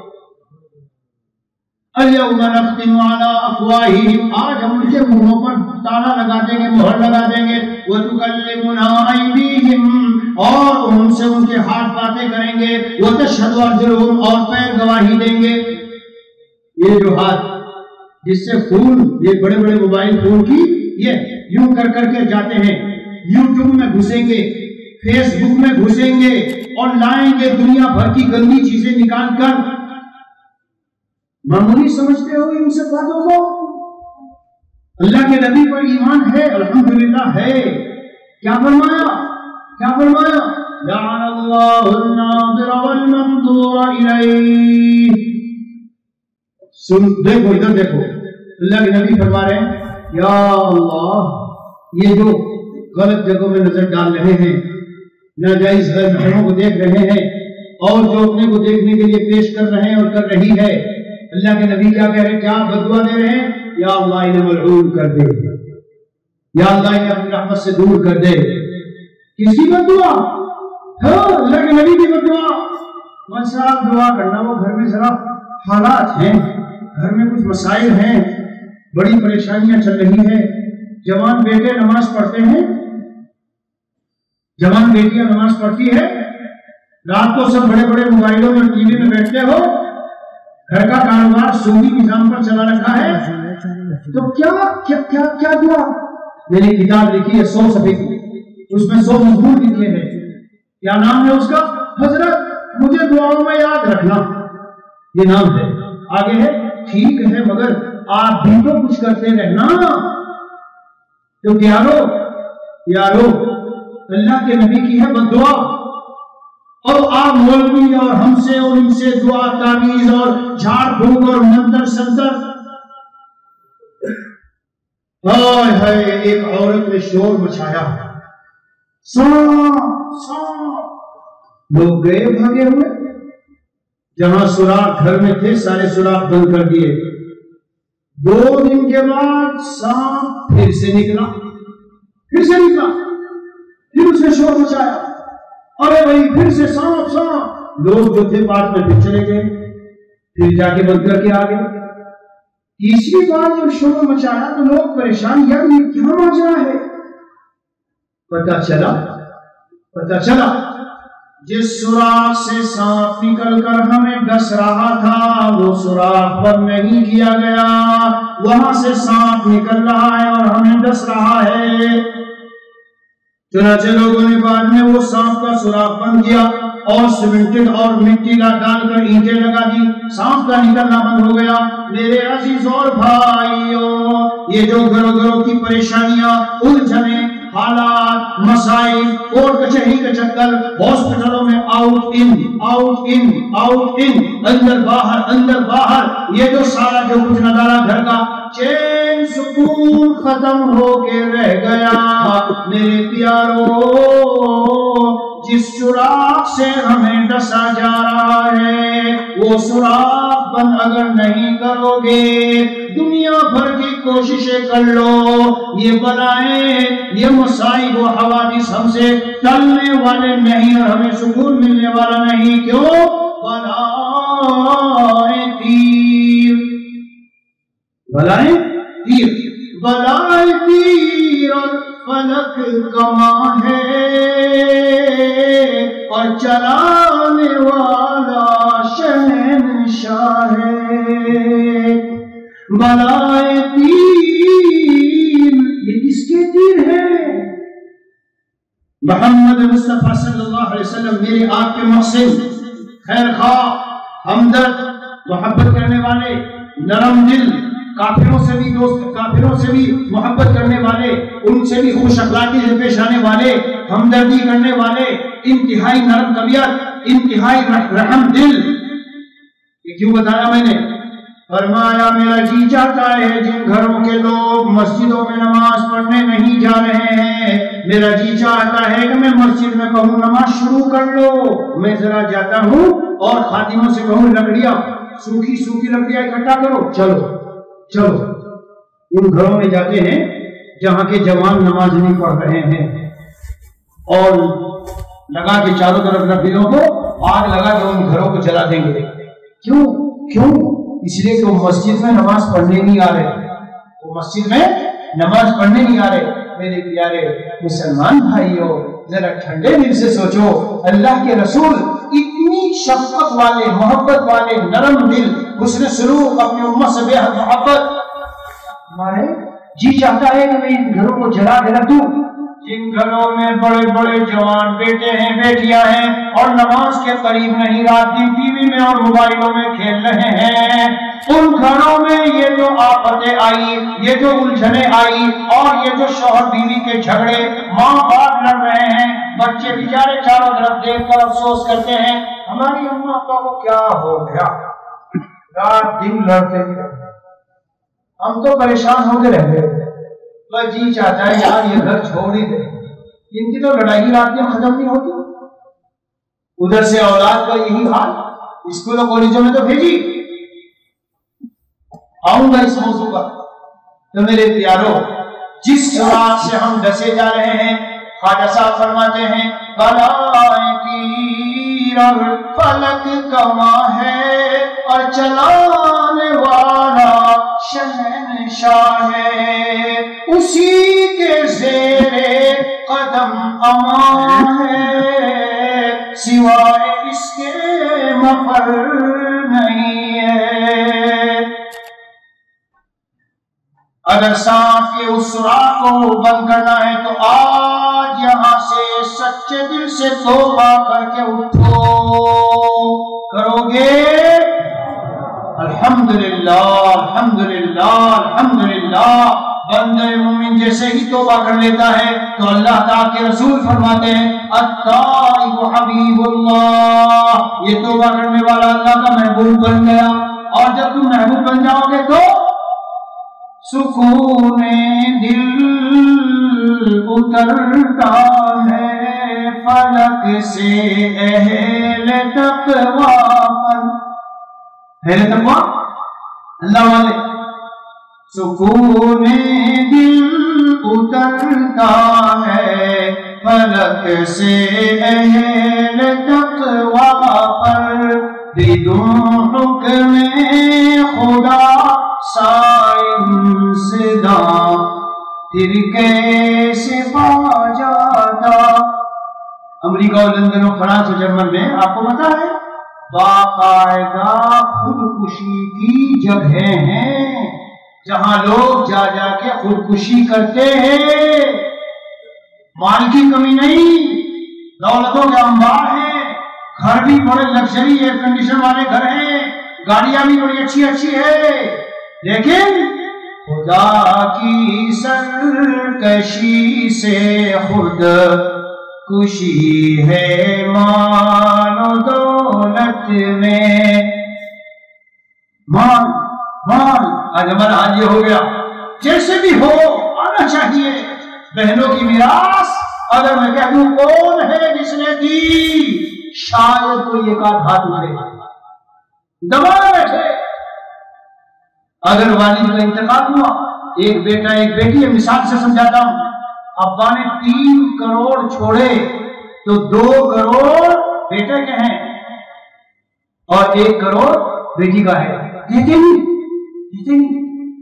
اليوم نختم على افواههم، آج ہم ان کے منہوں پر تالا لگا دیں گے، مہر لگا دیں گے. وتكلمنا ايديهم، اور ان سے ان کے ہاتھ باتیں کریں گے. وتشهد ارجلهم، اور پیر گواہی دیں گے. یہ جو ہاتھ جس سے فون، یہ بڑے بڑے موبائل فون کی یہ یوں کر کے جاتے ہیں، یوٹیوب میں گھسیں گے، فیس بک میں گھسیں گے اور لائیں گے دنیا بھر کی گندی چیزیں نکال کر. معمولی سمجھتے ہو ان سے باتوں کو؟ اللہ کے نبی پر ایمان ہے، الحمدللہ ہے. کیا فرمایا؟ لعن اللہ الناظر والمنظور الیہ. سن، دیکھو ادھر دیکھو، اللہ کے نبی فرما رہے ہیں یا اللہ یہ جو غلط جگہوں میں نظر ڈال رہے ہیں، ناجائز غیر محرموں کو دیکھ رہے ہیں اور جو اپنے کو دیکھنے کے لیے پیش کر رہے ہیں اور کر رہی ہے، اللہ کے نبی کیا کہہ رہے ہیں؟ کیا بددعا دے رہے ہیں؟ یا اللہ انہیں ملعون کر دے، یا اللہ انہیں اپنی رحمت سے دور کر دے. کس کی بددعا؟ ہاں اللہ کے نبی کی بددعا. مسئلہ دعا کرنا، وہ گھر میں ذرا حالات ہیں، گھر میں کچھ مسائل ہیں، بڑی پریشانیاں چل رہی ہیں. جوان بیٹے نماز پڑھتے ہیں، جوان بیٹیاں نماز پڑھتی ہے، رات کو سب بڑے بڑے موبائلوں میں ٹی وی میں بیٹھتے ہو، گھر کا کاروبار سودی نظام پر چلا رکھا ہے، تو کیا دعا؟ میں نے کتاب لکھی ہے 100 صفحے کی، اس میں 100 مضمون لکھے ہیں. کیا نام ہے اس کا؟ حضرت مجھے دعاؤں میں یاد رکھنا، یہ نام ہے. آگے ہے ٹھیک ہے مگر آپ بھی تو کچھ کرتے رہنا. تو یارو اللہ کے نبی کی ہے بددعا، اور آپ مولوی اور ہم سے اور ان سے دعا تعویذ اور جھاڑ پھونک اور منتر سنتر. ہائے ایک عورت نے شور مچایا، لوگ گئے بھاگے ہوئے، جہاں سوراخ گھر میں تھے سارے سوراخ بند کر دیے. 2 دن کے بعد سانپ پھر سے نکلا، پھر اس نے شور مچایا، ارے بھائی پھر سے سانپ. لوگ جو تھے پارک میں پھر چلے گئے، پھر جا کے بند کر کے آ گئے. تیسری بار جب شور مچایا تو لوگ پریشان، یار یہ کیا ماجرا ہے؟ پتہ چلا جس سوراخ سے سانپ نکل کر ہمیں ڈس رہا تھا وہ سوراخ بند نہیں کیا گیا، وہاں سے سانپ نکل رہا ہے اور ہمیں ڈس رہا ہے. چنانچہ لوگوں نے بعد میں وہ سانپ کا سوراخ بند کیا اور سیمنٹڈ اور مٹی ڈال کر اینٹیں لگا دی، سانپ کا نکلنا بند ہو گیا. میرے عزیز اور بھائیوں، یہ جو گھروں کی پریشانیاں، الجھنیں، حالات، مسائل، کورٹ کچہری کے چکر، ہاسپٹلوں میں out in out in out in, اندر باہر، یہ جو سارا جو کچھ نظارہ گھر کا، چین سکون ختم ہو کے رہ گیا۔ میرے پیارو، جس سوراخ سے ہمیں ڈسا جا رہا ہے وہ سوراخ بند اگر نہیں کرو گے، دنیا بھر کی کوششیں کر لو، یہ بلائیں، یہ مصائب و حوادث ہم سے ٹلنے والے نہیں اور ہمیں سکون ملنے والا نہیں۔ کیوں؟ بلائیں تیر، بلائیں تیر، بلائیں تیر اور فلک کماں ہے، اور چلانے والا شہنشاہ ہے۔ بلائیں تیر، یہ کس کے تیر ہے؟ محمد مصطفیٰ صلی اللہ علیہ وسلم، میرے آپ کے محسن، خیر خواہ، ہمدرد، محبت کرنے والے، نرم دل، کافروں سے بھی دوست، کافروں سے بھی محبت کرنے والے، ان سے بھی خوش اخلاقی سے پیش آنے والے، ہمدردی کرنے والے، انتہائی نرم طبیعت، انتہائی رحم دل۔ یہ کیوں بتایا میں نے؟ فرمایا میرا جی چاہتا ہے جن گھروں کے لوگ مسجدوں میں نماز پڑھنے نہیں جا رہے ہیں، میرا جی چاہتا ہے کہ میں مسجد میں کہوں نماز شروع کر لو، میں ذرا جاتا ہوں اور خادموں سے کہوں لکڑیاں، سوکھی لکڑیاں اکٹھا کرو، چلو ان گھروں میں جاتے ہیں جہاں کے جوان نماز نہیں پڑھ رہے ہیں، اور لگا کے چاروں طرف نفلوں کو آگ لگا کے ان گھروں کو جلا دیں گے۔ کیوں؟ اس لیے کہ وہ مسجد میں نماز پڑھنے نہیں آ رہے، وہ مسجد میں نماز پڑھنے نہیں آ رہے۔ میرے پیارے مسلمان بھائیوں، ذرا ٹھنڈے دل سے سوچو، اللہ کے رسول اتنی شفقت والے، محبت والے، نرم دل، حسن سلوک، اپنی امت سے بے حد محبت، ہمارے جی چاہتا ہے کہ میں ان گھروں کو جلا کے رکھ دوں جن گھروں میں بڑے بڑے جوان بیٹے ہیں، بیٹیاں ہیں، اور نماز کے قریب نہیں، رات دن ٹی وی میں اور موبائلوں میں کھیل رہے ہیں۔ ان گھروں میں یہ جو آفتیں آئی، یہ جو الجھنیں آئی، اور یہ جو شوہر بیوی کے جھگڑے، ماں باپ لڑ رہے ہیں، بچے بیچارے چاروں طرف دیکھ کر افسوس کرتے ہیں ہماری اماں ابا کو کیا ہو گیا، رات دن لڑتے ہیں، ہم تو پریشان ہو کے رہ گئے۔ بس جی چاہتا ہے یار یہ گھر چھوڑ ہی دے، ان کی تو لڑائی رات میں ختم نہیں ہوتی۔ ادھر سے اولاد کا یہی حال، اسکول اور کالجوں میں تو بھیجی، آؤں گا اس موضوع پر۔ تو میرے پیارو، جس سوراخ سے ہم ڈسے جا رہے ہیں، خواجہ صاحب فرماتے ہیں بلائیں تیر اور فلک کماں ہے، اور چلانے والا شہنشاہ ہے، اسی کے زیر قدم امان ہے، سوائے اس کے مفر نہیں ہے۔ اگر سانپ کے اس سوراخ کو بند کرنا ہے تو آج یہاں سے سچے دل سے توبہ کر کے اٹھو، کرو گے؟ الحمدللہ الحمدللہ الحمدللہ۔ بندے مومن جیسے ہی توبہ کر لیتا ہے تو اللہ تعالیٰ کے رسول فرماتے ہیں التائب حبیب اللہ، یہ توبہ کرنے والا اللہ کا محبوب بن گیا۔ اور جب تم محبوب بن جاؤ گے تو سکون دل اترتا ہے فلک سے اہل تقویٰ پر، اہل تقویٰ اللہ والے، سکون دل اترتا ہے فلک سے اہل تقویٰ پر، بدون حکم خدا سائن صدا پھر کیسے پا جاتا۔ امریکہ اور لندن اور فرانس اور جرمن میں آپ کو پتا ہے باقاعدہ خودکشی کی جگہیں ہیں جہاں لوگ جا جا کے خودکشی کرتے ہیں۔ مال کی کمی نہیں، دولتوں کے انبار ہیں، گھر بھی بڑے لگژری ایئر کنڈیشن والے گھر ہیں، گاڑیاں بھی بڑی اچھی اچھی ہے، لیکن خدا کی سرکشی سے خود کشی ہے مال و دولت میں. مال آج ہمارا حال یہ ہو گیا، جیسے بھی ہو آنا چاہیے. بہنوں کی میراث اگر میں کہہ دوں کون ہے جس نے دی، شاید کوئی ایک آدھ ہاتھ اٹھے دبا بیٹھے. اگر والد کا انتقال ہوا، ایک بیٹا ایک بیٹی ہے، مثال سے سمجھاتا ہوں، ابا نے 3 کروڑ چھوڑے تو 2 کروڑ بیٹے کے ہیں اور 1 کروڑ بیٹی کا ہے. دیتے نہیں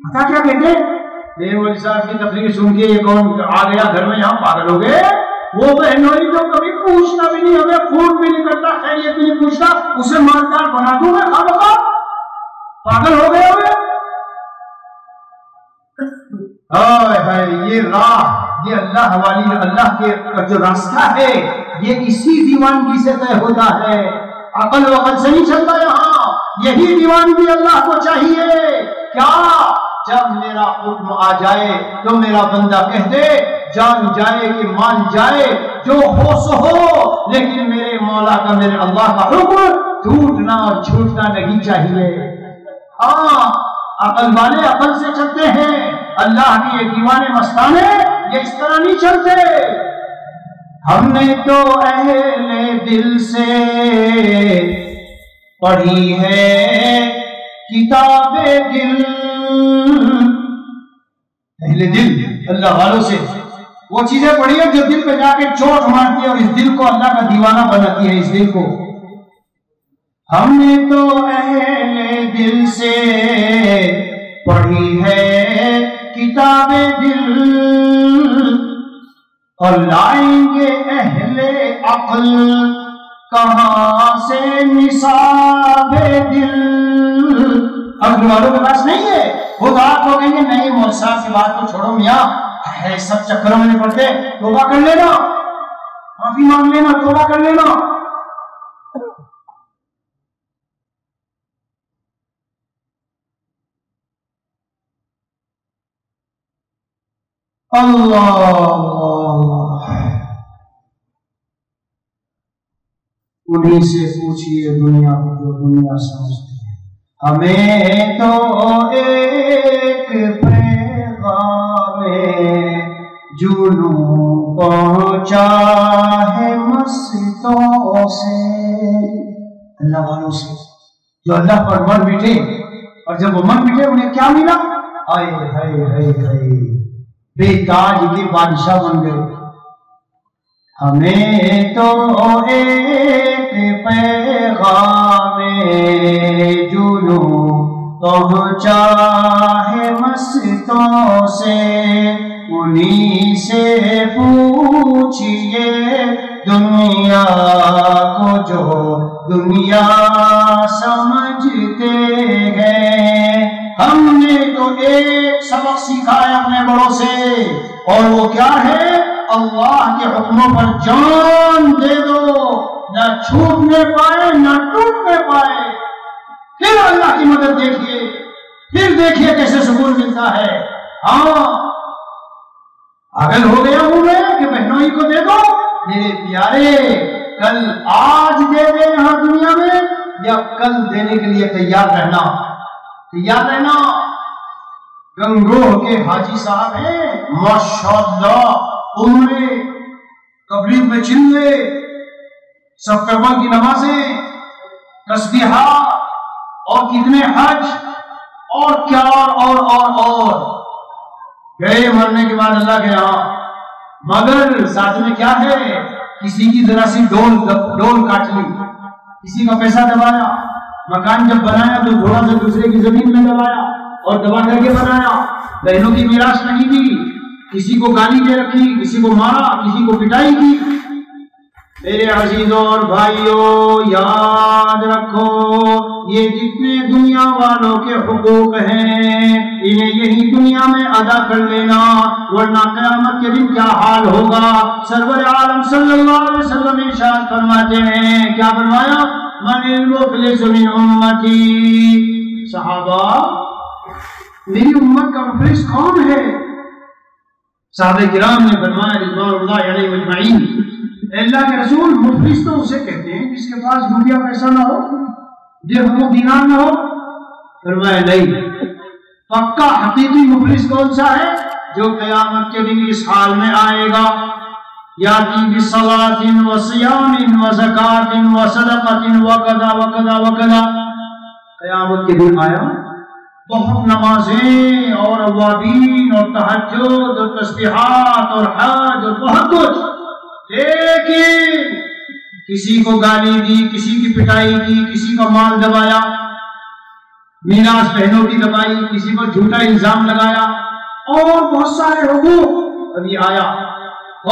پتا کیا کہتے ہیں؟ مولوی صاحب کی تقریر سن کے یہ کون آ گیا گھر میں، یہاں پاگل ہو گئے. وہ بہنوئی جو کبھی پوچھتا بھی نہیں، ہمیں فون بھی نہیں کرتا، خیریت بھی نہیں پوچھتا، اسے مالدار بنا دوں میں خامخواہ. پاگل ہو گئے ہوئے. یہ راہ، یہ اللہ والی اللہ کے جو راستہ ہے، یہ اسی دیوانگی سے طے ہوتا ہے. عقل وقل سے نہیں چلتا یہاں. یہی دیوانگی اللہ کو چاہیے. کیا جب میرا حکم آ جائے تو میرا بندہ کہہ دے، جان جائے کہ مان جائے، جو ہو سو ہو، لیکن میرے مولا کا، میرے اللہ کا حکم ٹوٹنا اور چھوٹنا نہیں چاہیے. ہاں عقل والے عقل سے چلتے ہیں، اللہ کی یہ دیوانے مستانے یہ اس طرح نہیں چلتے. ہم نے تو اہل دل سے پڑھی ہے کتاب دل. اہل دل اللہ والوں سے وہ چیزیں پڑھی ہیں جو دل پہ جا کے چوٹ مارتی ہے اور اس دل کو اللہ کا دیوانہ بناتی ہے. اس دل کو ہم نے تو اہل دل سے پڑھی ہے کتاب دل، اور لائیں گے اہل عقل کہاں سے نصاب دل. عقل والوں کے پاس نہیں ہے. خود آپ کو کہیں گے نہیں مولوی صاحب کی بات کو چھوڑو میاں، ہے سب چکروں میں نہیں پڑتے، توبہ کر لینا، معافی مانگ لینا، توبہ کر لینا. اللہ انہیں سے پوچھئے دنیا کو جو دنیا سمجھتے ہیں. ہمیں تو ایک پیغام جنوں پہنچا ہے مستوں سے. اللہ والوں سے جو اللہ پر مر بیٹھے، اور جب وہ مر بیٹھے انہیں کیا ملا؟ آئے ہائے ہائے ہائے، بے تاج کے بادشاہ بن گئے. ہمیں تو ایک پیغام جنوں پہنچا ہے مستوں سے، انہی سے پوچھئے دنیا کو جو دنیا سمجھتے ہیں. ہم نے تو ایک سبق سیکھا ہے اپنے بڑوں سے، اور وہ کیا ہے؟ اللہ کے حکموں پر جان دے دو، نہ چھوٹنے پائے نہ ٹوٹنے پائے. پھر اللہ کی مدد دیکھیے، پھر دیکھیے کیسے سکون ملتا ہے. ہاں اگر ہو گیا ہوں میں کہ بہنوئی کو دے دو، میرے پیارے کل آج دے دیں یہاں دنیا میں، یا کل دینے کے لیے تیار رہنا. تیار رہنا. گنگوہ کے حاجی صاحب ہیں ماشاءاللہ، عمرے تبلیغ میں چلے، صف اول کی نمازیں، تسبیحات، اور کتنے حج اور کیا اور گئے مرنے کے بعد اللہ کے یہاں. مگر ساتھ میں کیا ہے؟ کسی کی ذرا سی ڈول کاٹ لی، کسی کا پیسہ دبایا، مکان جب بنایا تو تھوڑا سا دوسرے کی زمین میں دبایا اور دبا کر کے بنایا. بہنوں کی میراث نہیں دی، کسی کو گالی دے رکھی، کسی کو مارا، کسی کو پٹائی کی. میرے عزیزوں اور بھائیوں یاد رکھو، یہ جتنے دنیا والوں کے حقوق ہیں انہیں یہی دنیا میں ادا کر لینا، ورنہ قیامت کے دن کیا حال ہوگا. سرور عالم صلی اللہ علیہ وسلم ارشاد فرماتے ہیں، کیا فرمایا؟ من المفلس من امتی. صحابہ میری امت کا مفلس کون ہے؟ صحابہ کرام نے فرمایا رضوان اللہ علیہ اجمعین، اللہ کے رسول مفلس تو اسے کہتے ہیں جس کے پاس روپیہ پیسہ نہ ہو، درہم و دینار نہ ہو۔ فرمایا نہیں، پکا حقیقی مفلس کون سا ہے؟ جو قیامت کے دن اس حال میں آئے گا، یاتی بصلاۃ و صیام و زکات و صدقۃ و کذا و کذا و کذا، قیامت کے دن آیا، بہت نمازیں اور اوابین اور تہجد اور تسبیحات اور حج اور بہت کچھ، لیکن کسی کو گالی دی، کسی کی پٹائی کی، کسی کا مال دبایا، میراث بہنوں کی دبائی، کسی کو جھوٹا الزام لگایا اور بہت سارے حقوق۔ ابھی آیا،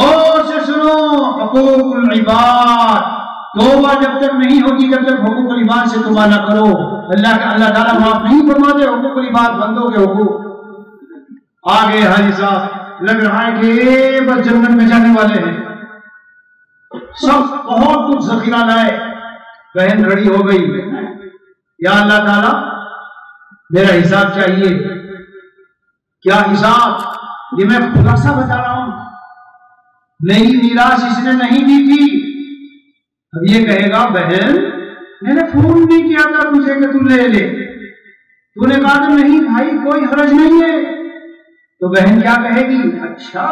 اور سے سنو، حقوق العباد، توبہ جب تک نہیں ہوگی جب تک حقوق العباد سے توبہ نہ کرو، اللہ تعالیٰ معاف نہیں فرماتے حقوق العباد، بندوں کے حقوق۔ آگے حاجی صاحب لگ رہا ہے کہ بس جنت میں جانے والے ہیں، سب بہت کچھ ذخیرہ لائے، بہن ریڈی ہو گئی، یا اللہ تعالیٰ میرا حساب چاہیے۔ کیا حساب؟ یہ میں خلاصہ بتا رہا ہوں، میری میراث اس نے نہیں دی تھی۔ اب یہ کہے گا بہن میں نے فون نہیں کیا تھا تجھے کہ تو لے لے، تو نے کہا کہ نہیں بھائی کوئی حرج نہیں ہے، تو بہن کیا کہے گی؟ اچھا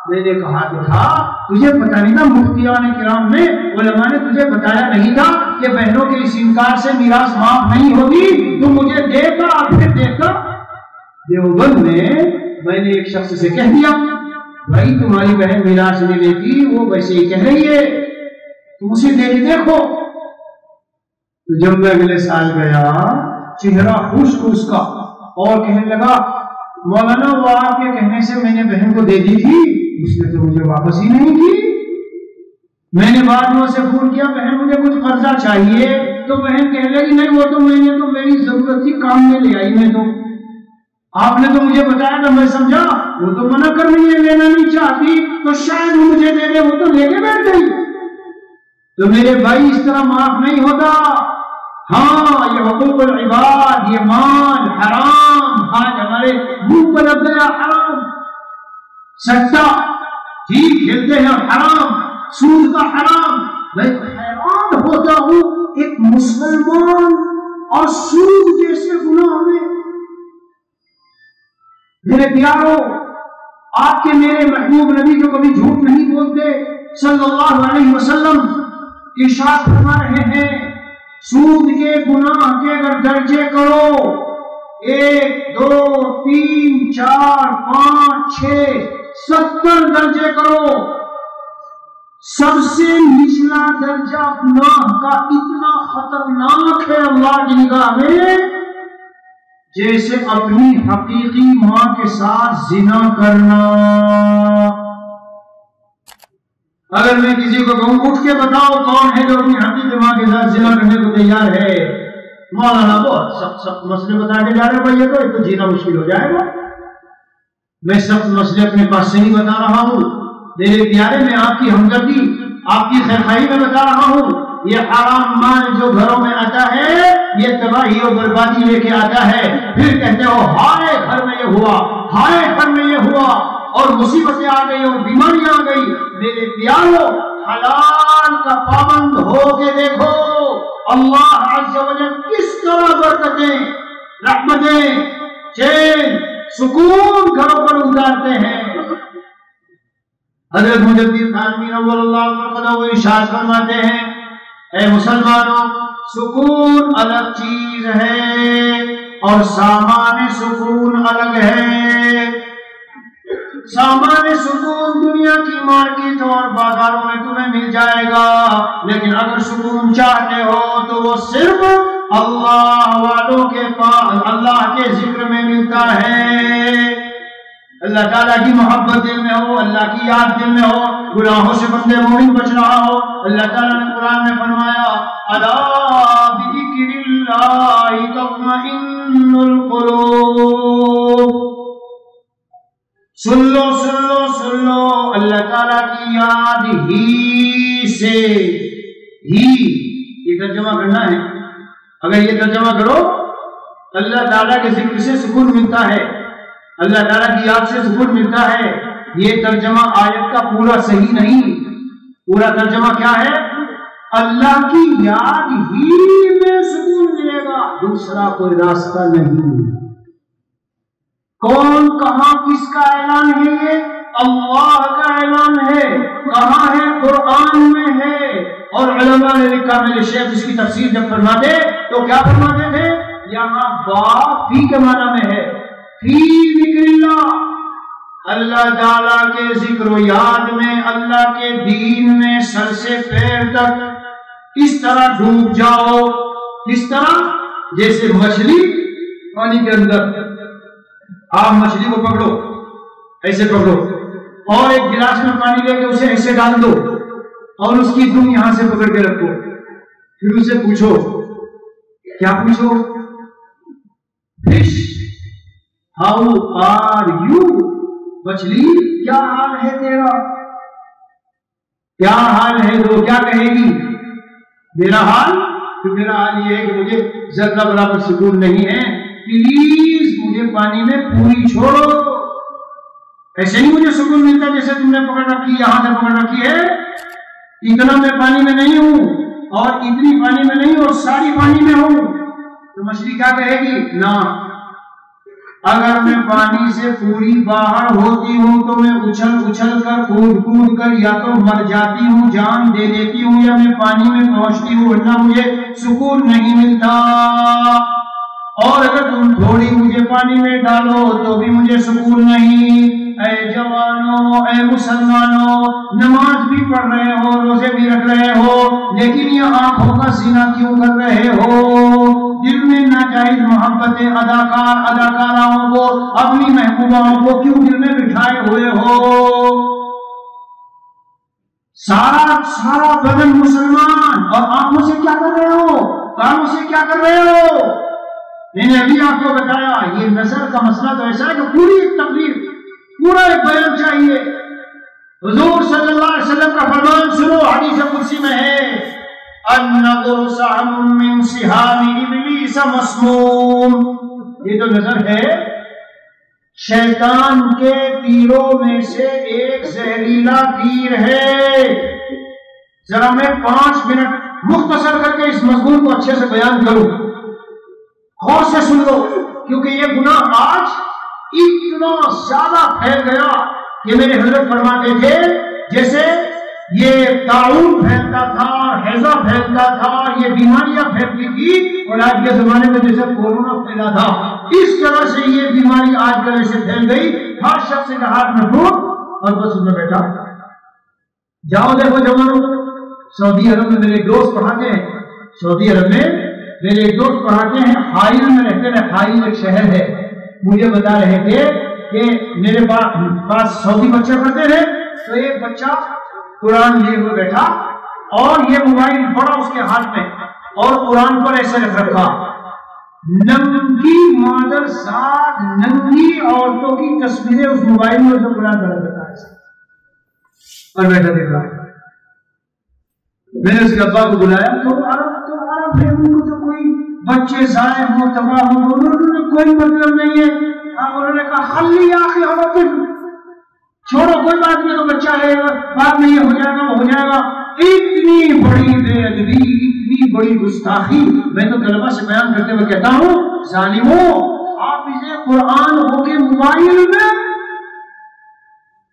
میں نے کہا تو تھا، تجھے پتہ نہیں تھا، مفتیان کرام نے علماء نے تجھے بتایا نہیں تھا کہ بہنوں کے اس انکار سے میراث معاف نہیں ہوگی، تو مجھے دیکھا پھر دیکھا۔ دیوبند میں نے ایک شخص سے کہہ دیا بھائی تمہاری بہن میراث نہیں لیتی، وہ ویسے ہی کہہ رہی ہے، تم اسے دے دیکھو۔ جب میں اگلے سال گیا، چہرہ خشک اس کا، اور کہنے لگا مولانا وہ آپ کے کہنے سے میں نے بہن کو دے دی تھی، اس نے تو مجھے واپس ہی نہیں کی۔ میں نے بعد میں اسے فون کیا بہن مجھے کچھ قرضہ چاہیے، تو بہن کہنے لگی نہیں وہ تو میں نے تو میری ضرورت تھی کام میں لے آئی، میں تو آپ نے تو مجھے بتایا تھا، میں سمجھا وہ تو منع کر رہی ہے، لینا نہیں چاہتی، تو شاید وہ مجھے دے دے، وہ تو لے کے بیٹھ گئی۔ تو میرے بھائی اس طرح معاف نہیں ہوتا۔ ہاں یہ حقوق العباد، یہ مال حرام، آج ہمارے منہ پر لگ گیا حرام، سٹا جی کھیلتے ہیں حرام، سود کا حرام۔ میں حیران ہوتا ہوں ایک مسلمان اور سود جیسے گناہ میں۔ میرے پیاروں، آپ کے میرے محبوب نبی جو کبھی جھوٹ نہیں بولتے صلی اللہ علیہ وسلم ارشاد فرما رہے ہیں سود کے گناہ کے اگر درجے کرو 1 2 3 4 5 6 70 درجے کرو، سب سے نچلا درجہ گناہ کا اتنا خطرناک ہے اللہ کی نگاہ میں جیسے اپنی حقیقی ماں کے ساتھ زنا کرنا۔ اگر میں کسی کو کہوں اٹھ کے بتاؤ کون ہے جو اپنی حقیقی ماں کے ساتھ زنا کرنے کو تیار ہے، مولانا بہت سخت مسئلے بتا کے جا رہے بھائی، یہ تو جینا مشکل ہو جائے گا۔ میں سخت مسئلے اپنے پاس سے نہیں بتا رہا ہوں میرے پیارے، میں آپ کی ہمدردی آپ کی خیرخواہی میں بتا رہا ہوں۔ یہ حرام مال جو گھروں میں آتا ہے یہ تباہی اور بربادی لے کے آتا ہے، پھر کہتے ہو ہائے گھر میں یہ ہوا، ہائے گھر میں یہ ہوا، اور مصیبتیں آ گئی اور بیماریاں آ گئی۔ میرے پیارو حلال کا پابند ہو کے دیکھو اللہ عز و جل کس طرح برکتیں، رحمتیں، چین، سکون گھروں پر اتارتے ہیں۔ حضرت مجدد خانوی اول اللہ فرماتے وہ ارشاد فرماتے ہیں اے مسلمانوں سکون الگ چیز ہے اور سامان سکون الگ ہے۔ سامان سکون دنیا کی مارکیٹ اور بازاروں میں تمہیں مل جائے گا، لیکن اگر سکون چاہتے ہو تو وہ صرف اللہ والوں کے پاس اللہ کے ذکر میں ملتا ہے۔ اللہ تعالیٰ کی محبت دل میں ہو، اللہ کی یاد دل میں ہو، گناہوں سے بندے مومن بچ رہا ہو۔ اللہ تعالیٰ نے قرآن میں فرمایا الا بذکر اللہ تطمئن القلوب، سن لو سن لو سن لو، اللہ تعالیٰ کی یاد ہی سے ہی، یہ ترجمہ کرنا ہے۔ اگر یہ ترجمہ کرو اللہ تعالیٰ کے ذکر سے سکون ملتا ہے، اللہ تعالیٰ کی یاد سے سکون ملتا ہے۔ یہ ترجمہ آیت کا پورا صحیح نہیں، پورا ترجمہ کیا ہے؟ اللہ کی یاد ہی میں سکون ملے گا، دوسرا کوئی راستہ نہیں۔ کون کہاں کس کا اعلان ہے؟ یہ اللہ کا اعلان ہے۔ کہاں ہے؟ قرآن میں ہے۔ اور علماء نے لکھا، میرے شیخ اس کی تفسیر جب فرماتے تو کیا فرماتے تھے؟ یہاں با فی کے معنی میں ہے، فی ذکر اللہ، اللہ تعالیٰ کے ذکر و یاد میں، اللہ کے دین میں سر سے پیر تک اس طرح ڈوب جاؤ، اس طرح جیسے مچھلی پانی کے اندر، آپ مچھلی کو پکڑو، ایسے پکڑو اور ایک گلاس میں پانی لے کے اسے ایسے ڈال دو اور اس کی دم یہاں سے پکڑ کے رکھو، پھر اسے پوچھو، کیا پوچھو؟ فش ہاؤ آر یو، مچھلی کیا حال ہے تیرا؟ کیا حال ہے؟ تو کیا کہے گی؟ میرا حال؟ تو میرا حال یہ ہے کہ مجھے ذرہ برابر سکون نہیں ہے، پلیز مجھے پانی میں پوری چھوڑو۔ ایسے ہی مجھے سکون ملتا جیسے تم نے پکڑ رکھی، یہاں سے پکڑ رکھی ہے، اتنا میں پانی میں نہیں ہوں اور اتنی پانی میں نہیں اور ساری پانی میں ہوں۔ تو مچھلی کیا کہے گی؟ نہ، اگر میں پانی سے پوری باہر ہوتی ہوں تو میں اچھل اچھل کر کود کود کر یا تو مر جاتی ہوں، جان دے دیتی ہوں، یا میں پانی میں پہنچتی ہوں، ورنہ مجھے سکون نہیں ملتا۔ اور اگر تم تھوڑی مجھے پانی میں ڈالو تو بھی مجھے سکون نہیں۔ اے جوانوں، اے مسلمانوں، نماز بھی پڑھ رہے ہو، روزے بھی رکھ رہے ہو، لیکن یہ آنکھوں کا سینہ کیوں کر رہے ہو؟ دل میں ناجائز محبتیں اداکاراؤں کو، اپنی محبوباؤں کو کیوں دل میں بٹھائے ہوئے ہو؟ سارا بدن مسلمان، اور آنکھوں سے کیا کر رہے ہو؟ کانوں سے کیا کر رہے ہو؟ میں نے ابھی آپ کو بتایا، یہ نظر کا مسئلہ تو ایسا ہے کہ پوری ایک تقریر، پورا ایک بیان چاہیے۔ حضور صلی اللہ علیہ وسلم کا فرمان سنو، حدیث قدسی میں ہے، النظر سهم من سهام ابلیس مسموم۔ یہ جو نظر ہے شیطان کے تیروں میں سے ایک زہریلا تیر ہے۔ ذرا میں 5 منٹ مختصر کر کے اس مضمون کو اچھے سے بیان کروں، غور سے سن لو، کیونکہ یہ گناہ آج اتنا زیادہ پھیل گیا کہ میرے حضرت فرماتے تھے جیسے یہ طاعون پھیلتا تھا، ہیضہ پھیلتا تھا، یہ بیماریاں پھیلتی تھی، اور آج کے زمانے میں جیسے کورونا پھیلا تھا، اس طرح سے یہ بیماری آج کل ایسے پھیل گئی، ہر شخص کے ہاتھ میں فون اور بس اس میں بیٹھا۔ جاؤ دیکھو جوانوں، سعودی عرب میں میرے ایک دوست پڑھاتے ہیں، سعودی عرب میں میرے ایک دوست پڑھاتے ہیں، حائل میں رہتے ہیں، حائل ایک شہر ہے، مجھے بتا رہے تھے کہ میرے پاس سعودی بچے پڑھتے ہیں، تو ایک بچہ قرآن لیے ہوئے بیٹھا اور یہ موبائل بڑا اس کے ہاتھ میں اور قرآن پر ایسے رکھ رکھا، ننگی مادر ساتھ ننگی عورتوں کی تصویریں اس موبائل میں جو قرآن پر رکھ رکھا ہے اور بیٹھا دیکھ رہا ہے۔ میں نے اس کے ابا کو بلایا، تو عرب ہے، ان کو تو کوئی بچے ضائع ہوں تباہ ہوں، انہوں نے کوئی مطلب نہیں ہے۔ انہوں نے کہا خلی آخی عورتیں، چھوڑو کوئی بات نہیں، تو بچہ ہے، بعد میں یہ ہو جائے گا وہ ہو جائے گا۔ اتنی بڑی بے ادبی، اتنی بڑی گستاخی، میں تو طلبہ سے بیان کرتے ہوئے کہتا ہوں، ظالموں، حافظ قرآن ہو کے موبائل میں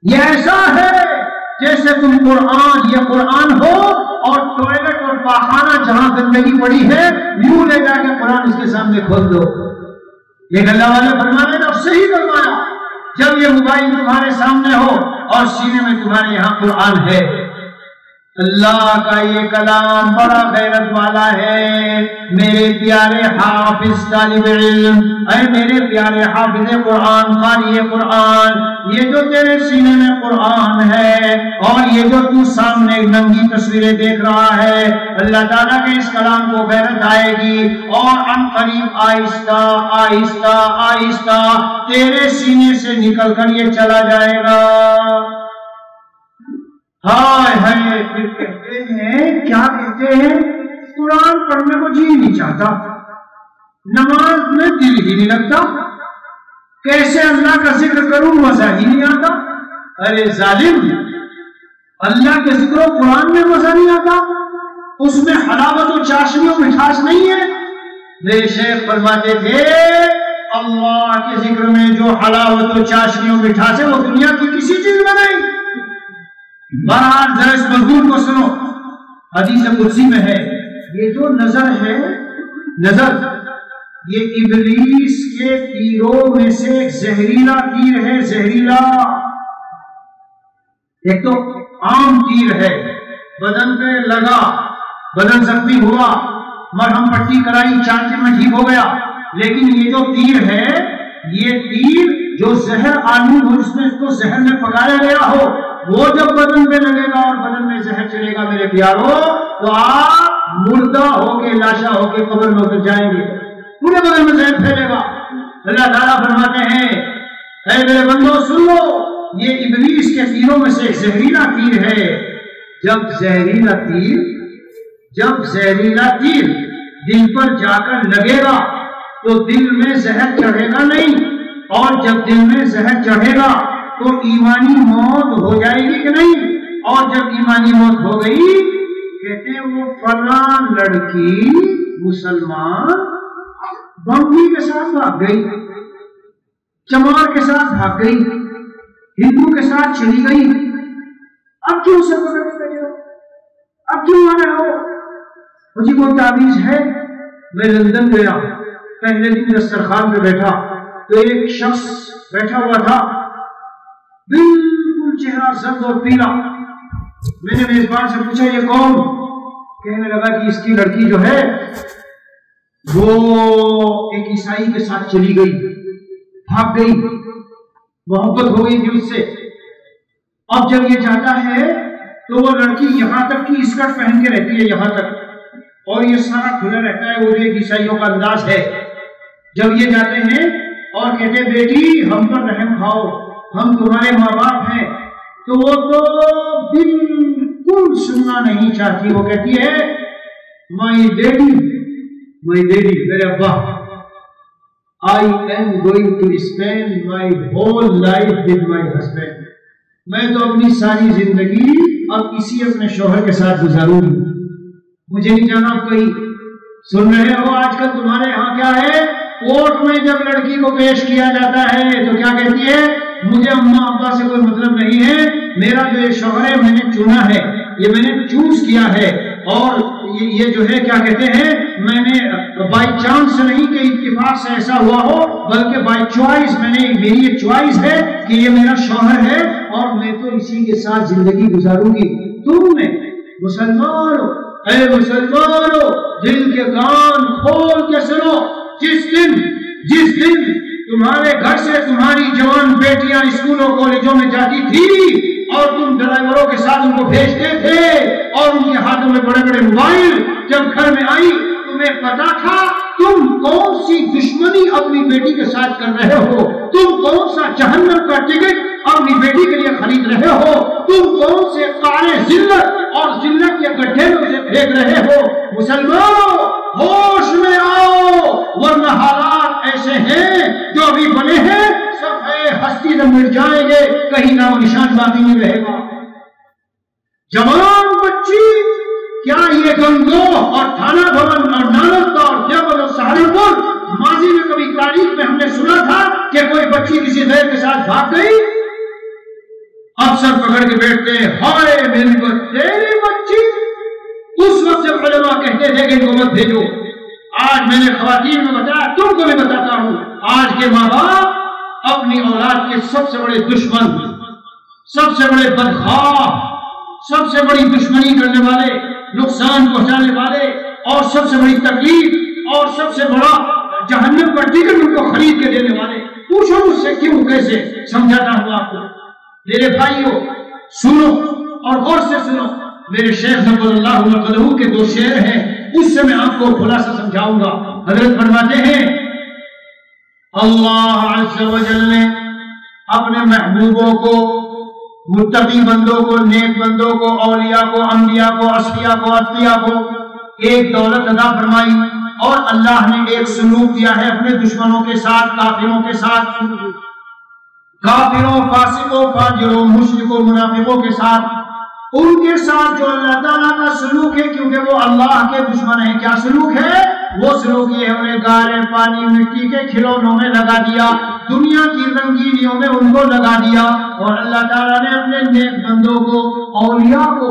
یہ ایسا ہے جیسے تم قرآن، یہ قرآن ہو اور ٹوائلٹ اور پاخانہ جہاں گندگی پڑی ہے یوں لے جا کے قرآن اس کے سامنے کھول دو۔ یہ اللہ والے فرمانے نے صحیح فرمایا، جب یہ موبائل تمہارے سامنے ہو اور سینے میں تمہارے یہاں قرآن ہے۔ اللہ کا یہ کلام بڑا غیرت والا ہے۔ میرے پیارے حافظ طالب علم، اے میرے پیارے حافظ قرآن، قاری قرآن، یہ جو تیرے سینے میں قرآن ہے اور یہ جو تو سامنے ننگی تصویریں دیکھ رہا ہے، اللہ تعالیٰ کے اس کلام کو غیرت آئے گی اور ان قریب آہستہ آہستہ آہستہ تیرے سینے سے نکل کر یہ چلا جائے گا۔ ہائے ہائے، پھر کہتے ہیں، کیا کہتے ہیں؟ قرآن پڑھنے کو جی نہیں چاہتا، نماز میں دل ہی نہیں لگتا، کیسے اللہ کا ذکر کروں مزہ ہی نہیں آتا۔ ارے ظالم، اللہ کے ذکر و قرآن میں مزہ نہیں آتا، اس میں حلاوت و چاشنی و مٹھاس نہیں ہے؟ میرے شیخ فرماتے تھے اللہ کے ذکر میں جو حلاوت و چاشنی و مٹھاس ہے وہ دنیا کی کسی چیز میں نہیں۔ بہرحال ذرا اس مضمون کو سنو، حدیث قدسی میں ہے یہ جو نظر ہے، نظر یہ ابلیس کے تیروں میں سے ایک زہریلا تیر ہے، زہریلا۔ ایک تو عام تیر ہے، بدن پہ لگا، بدن زخمی ہوا، مرہم پٹی کرائی، 4 دن میں ٹھیک ہو گیا، لیکن یہ جو تیر ہے، یہ تیر جو زہر آلود ہو، جس میں اس کو زہر میں پکایا گیا ہو، وہ جب بدن پہ لگے گا اور بدن میں زہر چلے گا میرے پیاروں، تو آپ مردہ ہو کے، لاشا ہو کے قبر میں اتر جائیں گے، پورے بدن میں زہر پھیلے گا۔ اللہ تعالیٰ فرماتے ہیں اے میرے بندو سن لو، یہ ابلیس کے تیروں میں سے ایک زہریلا تیر ہے۔ جب زہریلا تیر دل پر جا کر لگے گا تو دل میں زہر چڑھے گا نہیں، اور جب دل میں زہر چڑھے گا تو ایمانی موت ہو جائے گی کہ نہیں؟ اور جب ایمانی موت ہو گئی، کہتے ہیں وہ فلاں لڑکی مسلمان بمبی کے ساتھ بھاگ گئی، چمار کے ساتھ بھاگ گئی، ہندو کے ساتھ چلی گئی، اب کیوں سر پکڑ کے بیٹھے ہو؟ اب کیوں آ رہے ہو؟ مجھے کوئی تعویذ ہے؟ میں لندن گیا، پہلے دن دسترخوان پہ بیٹھا تو ایک شخص بیٹھا ہوا تھا، بالکل چہرہ زرد اور پیلا۔ میں نے میزبان سے پوچھا یہ کون؟ کہنے لگا کہ اس کی لڑکی جو ہے وہ ایک عیسائی کے ساتھ چلی گئی، بھاگ گئی، محبت ہو گئی تھی اس سے۔ اب جب یہ جاتا ہے تو وہ لڑکی یہاں تک کی اسکرٹ پہن کے رہتی ہے، یہاں تک، اور یہ سارا کھلا رہتا ہے، وہ جو ایک عیسائیوں کا انداز ہے۔ جب یہ جاتے ہیں اور کہتے ہیں بیٹی ہم پر رحم کھاؤ، ہم تمہارے ماں باپ ہیں، تو وہ تو بالکل سننا نہیں چاہتی، وہ کہتی ہے مائی ڈیڈی میرے ابا، I am going to spend my whole life with my husband. میں تو اپنی ساری زندگی اب اسی اپنے شوہر کے ساتھ گزاروں گی، مجھے نہیں جانا کہیں۔ سن رہے ہو آج کل تمہارے ہاں کیا ہے؟ کورٹ میں جب لڑکی کو پیش کیا جاتا ہے تو کیا کہتی ہے؟ مجھے اماں ابا سے کوئی مطلب نہیں ہے، میرا جو یہ شوہر ہے میں نے چنا ہے، یہ میں نے چوز کیا ہے، اور یہ جو ہے کیا کہتے ہیں میں نے بائی چانس نہیں کہ اتفاق سے ایسا ہوا ہو، بلکہ بائی چوائس، میری یہ چوائس ہے کہ یہ میرا شوہر ہے اور میں تو اسی کے ساتھ زندگی گزاروں گی۔ تم نے مسلمانوں، اے مسلمانوں، دل کے کان کھول کے سنو، جس دن تمہارے گھر سے تمہاری جوان بیٹیاں اسکولوں کالجوں میں جاتی تھی اور تم ڈرائیوروں کے ساتھ ان کو بھیجتے تھے اور ان کے ہاتھوں میں بڑے بڑے موبائل جب گھر میں آئی، تمہیں پتا تھا تم کون سی دشمنی اپنی بیٹی کے ساتھ کر رہے ہو، تم کون سا جہنم کا ٹکٹ اپنی بیٹی کے لیے خرید رہے ہو، تم کون سے قارے ذلت اور ذلت کے گڈھے میں اسے پھینک رہے ہو۔ مسلمانوں ہوش میں آؤ، ورنہ حالات ایسے ہیں جو ابھی بنے ہیں صفحے ہستی میں مٹ جائیں گے، کہیں نام و نشان باقی نہیں رہے گا۔ جوان بچی، کیا یہ گنگوہ اور تھانہ بھون اور نالندہ اور دیوبند اور سہارنپور ماضی میں کبھی تاریخ میں ہم نے سنا تھا کہ کوئی بچی کسی غیر کے ساتھ بھاگ گئی؟ افسر پکڑ کے بیٹھتے ہیں، ہائے میری تیری بچی۔ اس وقت جب علماء کہتے تھے کہ ان کو مت بھیجو، آج میں نے خواتین میں بتایا، تم کو بھی بتاتا ہوں، آج کے ماں باپ اپنی اولاد کے سب سے بڑے دشمن، سب سے بڑے بدخواہ، سب سے بڑی دشمنی کرنے والے، نقصان پہنچانے والے، اور سب سے بڑی تکلیف اور سب سے بڑا جہنم کا ٹکٹ ان کو خرید کے دینے والے۔ پوچھو مجھ سے کیوں، کیسے؟ سمجھاتا ہوں آپ کو۔ میرے بھائیوں سنو اور غور سے سنو، میرے شیخ نور اللہ مرقدہ کے 2 شعر ہیں، اس سے میں آپ کو خلاصہ سمجھاؤں گا۔ حضرت فرماتے ہیں اللہ عز و جل نے اپنے محبوبوں کو، متقی بندوں کو، نیک بندوں کو، اولیاء کو، انبیاء کو، اصفیاء کو، اتقیاء کو ایک دولت عطا فرمائی، اور اللہ نے ایک سلوک دیا ہے اپنے دشمنوں کے ساتھ، کافروں کے ساتھ، کافروں، فاسقوں، فاجروں، مشرکوں، منافقوں کے ساتھ، ان کے ساتھ جو اللہ تعالیٰ کا سلوک ہے، کیونکہ وہ اللہ کے دشمن ہیں۔ کیا سلوک ہے؟ وہ سلوک یہ ہم نے گارے پانی مٹی کے کھلونوں میں لگا دیا، دنیا کی رنگینیوں میں ان کو لگا دیا، اور اللہ تعالیٰ نے اپنے نیک بندوں کو، اولیاء کو،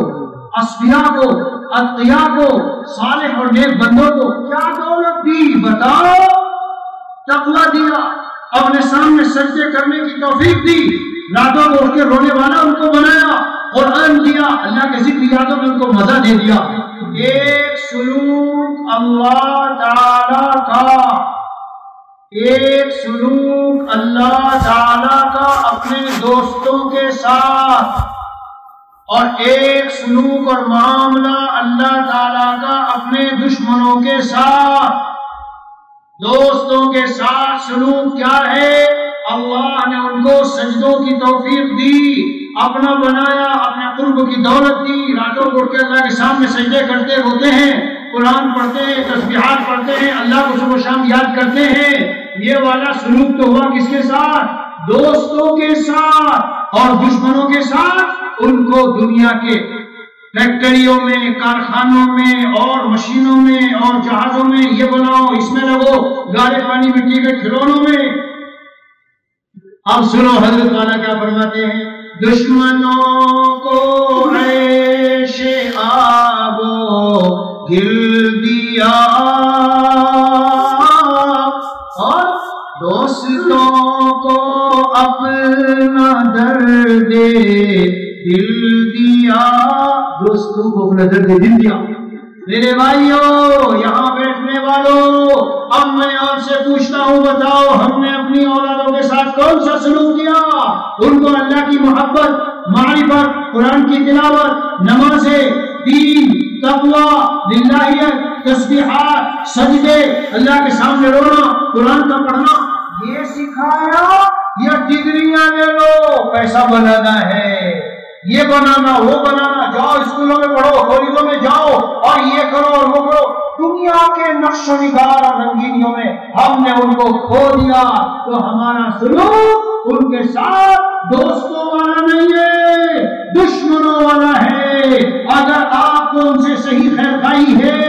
اصفیاء کو، اتقیاء کو، صالح اور نیک بندوں کو کیا دولت دی؟ بتاؤ، تقویٰ دیا، اپنے سامنے سجدے کرنے کی توفیق دی، راتوں کو اٹھ کے رونے والا ان کو بنایا، قرآن دیا، اللہ کے ذکر یادوں میں ان کو مزہ دے دیا۔ ایک سلوک اللہ تعالی کا، ایک سلوک اللہ تعالی کا اپنے دوستوں کے ساتھ، اور ایک سلوک اور معاملہ اللہ تعالی کا اپنے دشمنوں کے ساتھ۔ دوستوں کے ساتھ سلوک کیا ہے؟ اللہ نے ان کو سجدوں کی توفیق دی، اپنا بنایا، اپنے قرب کی دولت دی، راتوں کو اٹھ کے اللہ کے سامنے سجدے کرتے روتے ہیں، قرآن پڑھتے ہیں، تسبیحات پڑھتے ہیں، اللہ کو صبح و شام یاد کرتے ہیں۔ یہ والا سلوک تو ہوا کس کے ساتھ؟ دوستوں کے ساتھ۔ اور دشمنوں کے ساتھ ان کو دنیا کے فیکٹریوں میں، کارخانوں میں، اور مشینوں میں، اور جہازوں میں، یہ بناؤ، اس میں لگو، گارے پانی مٹی کے کھلونوں میں۔ اب سنو حضرت والا کیا فرماتے ہیں؟ دشمنوں کو عیش آب و گل دیا، اور دوستوں کو اپنا درد دل دیا، دوستوں کو اپنا درد دل دیا۔ میرے بھائیوں، یہاں بیٹھنے والوں، اب میں آپ سے پوچھتا ہوں، بتاؤ ہم نے اپنی اولادوں کے ساتھ کون سا سلوک کیا؟ ان کو اللہ کی محبت، معرفت، قرآن کی تلاوت، نمازیں، دین، تقویٰ، للہیت، تسبیحات، سجدے، اللہ کے سامنے رونا، قرآن کا پڑھنا، یہ سکھایا؟ یا ڈگریاں لے لو، پیسہ بنانا ہے، یہ بنانا، وہ بنانا، جاؤ اسکولوں میں پڑھو، کالجوں میں جاؤ، اور یہ کرو اور وہ کرو، دنیا کے نقش و نگار اور رنگینیوں میں ہم نے ان کو کھو دیا۔ تو ہمارا سلوک ان کے ساتھ دوستوں والا نہیں ہے، دشمنوں والا ہے۔ اگر آپ کو ان سے صحیح خیر خواہی ہے،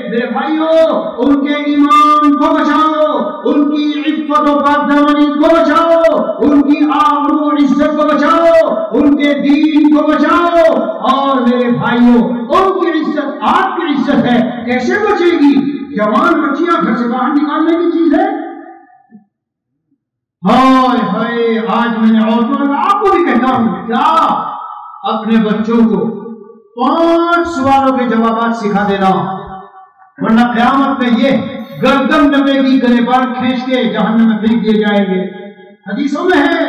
میرے بھائیوں، ان کے ایمان کو بچاؤ، ان کی عفت و پاک دامنی کو بچاؤ، ان کی آبرو و عزت کو بچاؤ، ان کے دین کو بچاؤ۔ اور میرے بھائیوں، ان کی عزت آپ کی عزت ہے، کیسے بچے گی؟ جوان بچیاں گھر سے باہر نکالنے کی چیز ہے؟ ہائے ہائے، آج میں نے عورتوں میں آپ کو بھی کہتا ہوں، کیا اپنے بچوں کو 5 سوالوں کے جوابات سکھا دینا، ورنہ قیامت میں یہ گردن دبے گی، گریبان کھینچ کے جہنم میں پھینک دیے جائیں گے۔ حدیثوں میں ہے،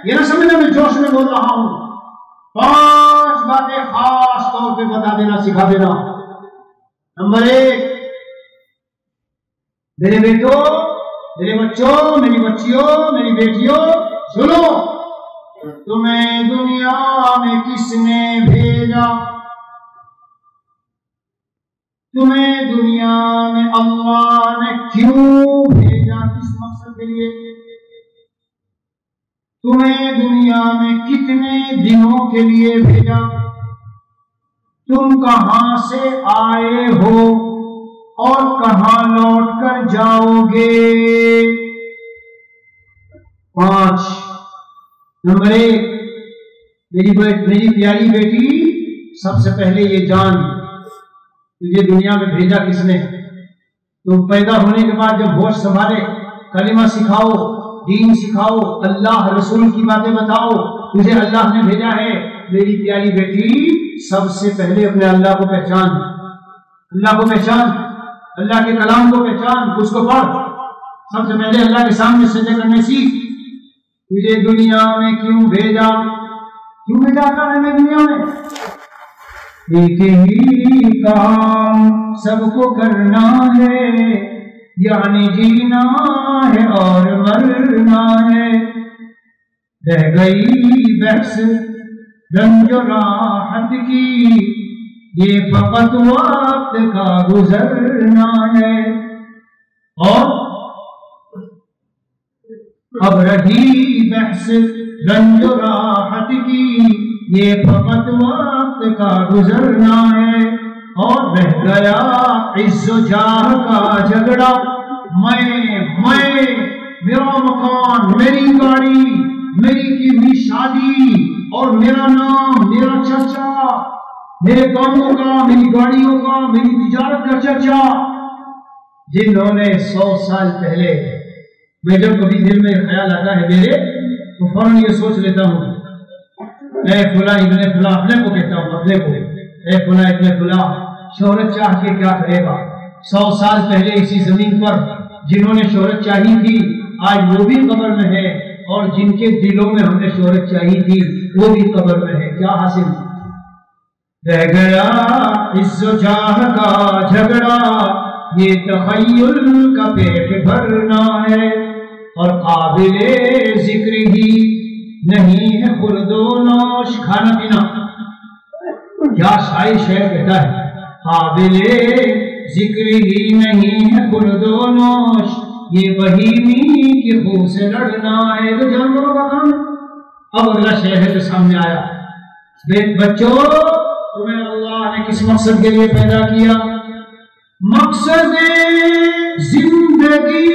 یہ نہ سمجھنا میں جوش میں بول رہا ہوں۔ 5 باتیں خاص طور پہ بتا دینا، سکھا دینا۔ نمبر 1، میرے بیٹوں، میرے بچوں، میری بچیوں، میری بیٹیوں، سنو، تمہیں دنیا میں کس نے بھیجا؟ تمہیں دنیا میں اللہ نے کیوں بھیجا؟ کس مقصد کے لیے؟ تمہیں دنیا میں کتنے دنوں کے لیے بھیجا؟ تم کہاں سے آئے ہو اور کہاں لوٹ کر جاؤ گے؟ 5۔ نمبر 1، میری پیاری بیٹی، سب سے پہلے یہ جان، تجھے دنیا میں بھیجا کس نے؟ تم پیدا ہونے کے بعد جب ہوش سنبھالے، کلمہ سکھاؤ، دین سکھاؤ، اللہ رسول کی باتیں بتاؤ، تجھے اللہ نے بھیجا ہے۔ میری پیاری بیٹی، سب سے پہلے اپنے اللہ کو پہچان، اللہ کو پہچان، اللہ کے کلام کو پہچان، اس کو پڑھ، سب سے پہلے اللہ کے سامنے سجدے کرنے سیکھ۔ تجھے دنیا میں کیوں بھیجا؟ کیوں بھیجا اللہ نے دنیا میں؟ ایک ہی کام سب کو کرنا ہے، یعنی جینا ہے اور مرنا ہے۔ رہ گئی بحث رنج و راحت کی، یہ فقط وقت کا گزرنا ہے۔ اب رہی بحث رنج و راحت کی، یہ فقط وقت کا گزرنا ہے، اور رہ گیا عز و جاہ کا جھگڑا، میں میرا مکان، میری گاڑی، میری کی شادی، اور میرا نام، میرا چرچا، میرے کاموں کا، میری گاڑیوں کا، میری تجارت کا چرچا۔ جنہوں نے 100 سال پہلے، میں جب کبھی دل میں خیال آتا ہے میرے تو فوراً یہ سوچ لیتا ہوں، اے فلاں ابن فلاں، اپنے کو کہتا ہوں، اپنے کو، اے فلاں ابن فلاں شہرت چاہ کے کیا کرے گا؟ 100 سال پہلے اسی زمین پر جنہوں نے شہرت چاہی تھی آج وہ بھی قبر میں ہے، اور جن کے دلوں میں ہم نے شہرت چاہی تھی وہ بھی قبر میں ہے۔ کیا حاصل؟ رہ گیا عز و جاہ کا جھگڑا، یہ تخیل کا پیٹ بھرنا ہے، اور قابل ذکر ہی نہیں ہے خلد و نوش، کھانا پینا۔ کیا شاعر شعر کہتا ہے، قابل ذکر ہی نہیں ہے خلد و نوش، یہ بہیمی کی خون سے لڑنا ہے۔ تو جانوروں کا کام ہے۔ اب اگلا شعر ہے جو سامنے آیا، بچوں تمہیں اللہ نے کس مقصد کے لیے پیدا کیا؟ مقصد زندگی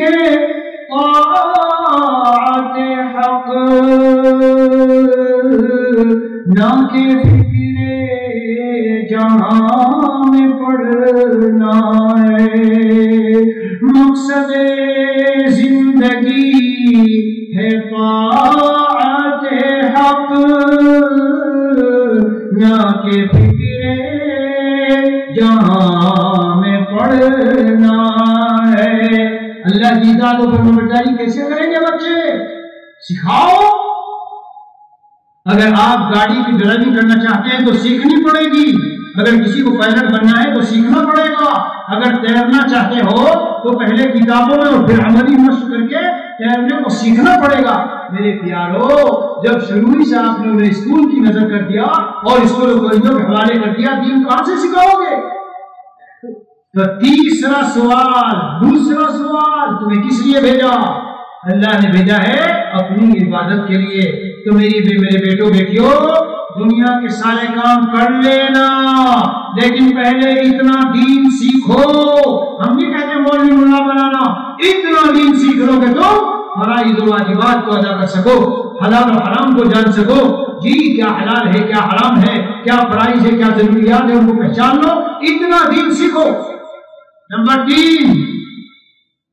ہے طاعت حق، نہ کہ فکر جہاں میں پڑھنا ہے۔ مقصد زندگی ہے طاعت حق، نہ کہ فکر جہاں میں پڑھنا ہے۔ اللہ کی اطاعت و فرمانبرداری کیسے کریں گے بچے؟ سکھاؤ۔ اگر آپ گاڑی کی ڈرائیونگ کرنا چاہتے ہیں تو سیکھنی پڑے گی، اگر کسی کو پائلٹ بننا ہے تو سیکھنا پڑے گا، اگر تیرنا چاہتے ہو تو پہلے کتابوں میں اور پھر عملی مشق کر کے تیرنے کو سیکھنا پڑے گا۔ میرے پیارو، جب شروع سے آپ نے انہیں اسکول کی نظر کر دیا اور اسکول و کالجوں کے حوالے کر دیا، دین کہاں سے سکھاؤ گے؟ تو تیسرا سوال، دوسرا سوال، تمہیں کس لیے بھیجا؟ اللہ نے بھیجا ہے اپنی عبادت کے لیے۔ تو میرے بیٹوں بیٹیوں، دنیا کے سارے کام کر لینا، لیکن پہلے اتنا دین سیکھو۔ ہم نہیں کہتے مولوی ملا بنانا، اتنا دین سیکھ لو کہ تم فرائض و واجبات کو ادا کر سکو، حلال و حرام کو جان سکو۔ جی کیا حلال ہے، کیا حرام ہے، کیا فرائض ہے، کیا ضروریات ہے، ان کو پہچان لو، اتنا دین سیکھو۔ نمبر 3،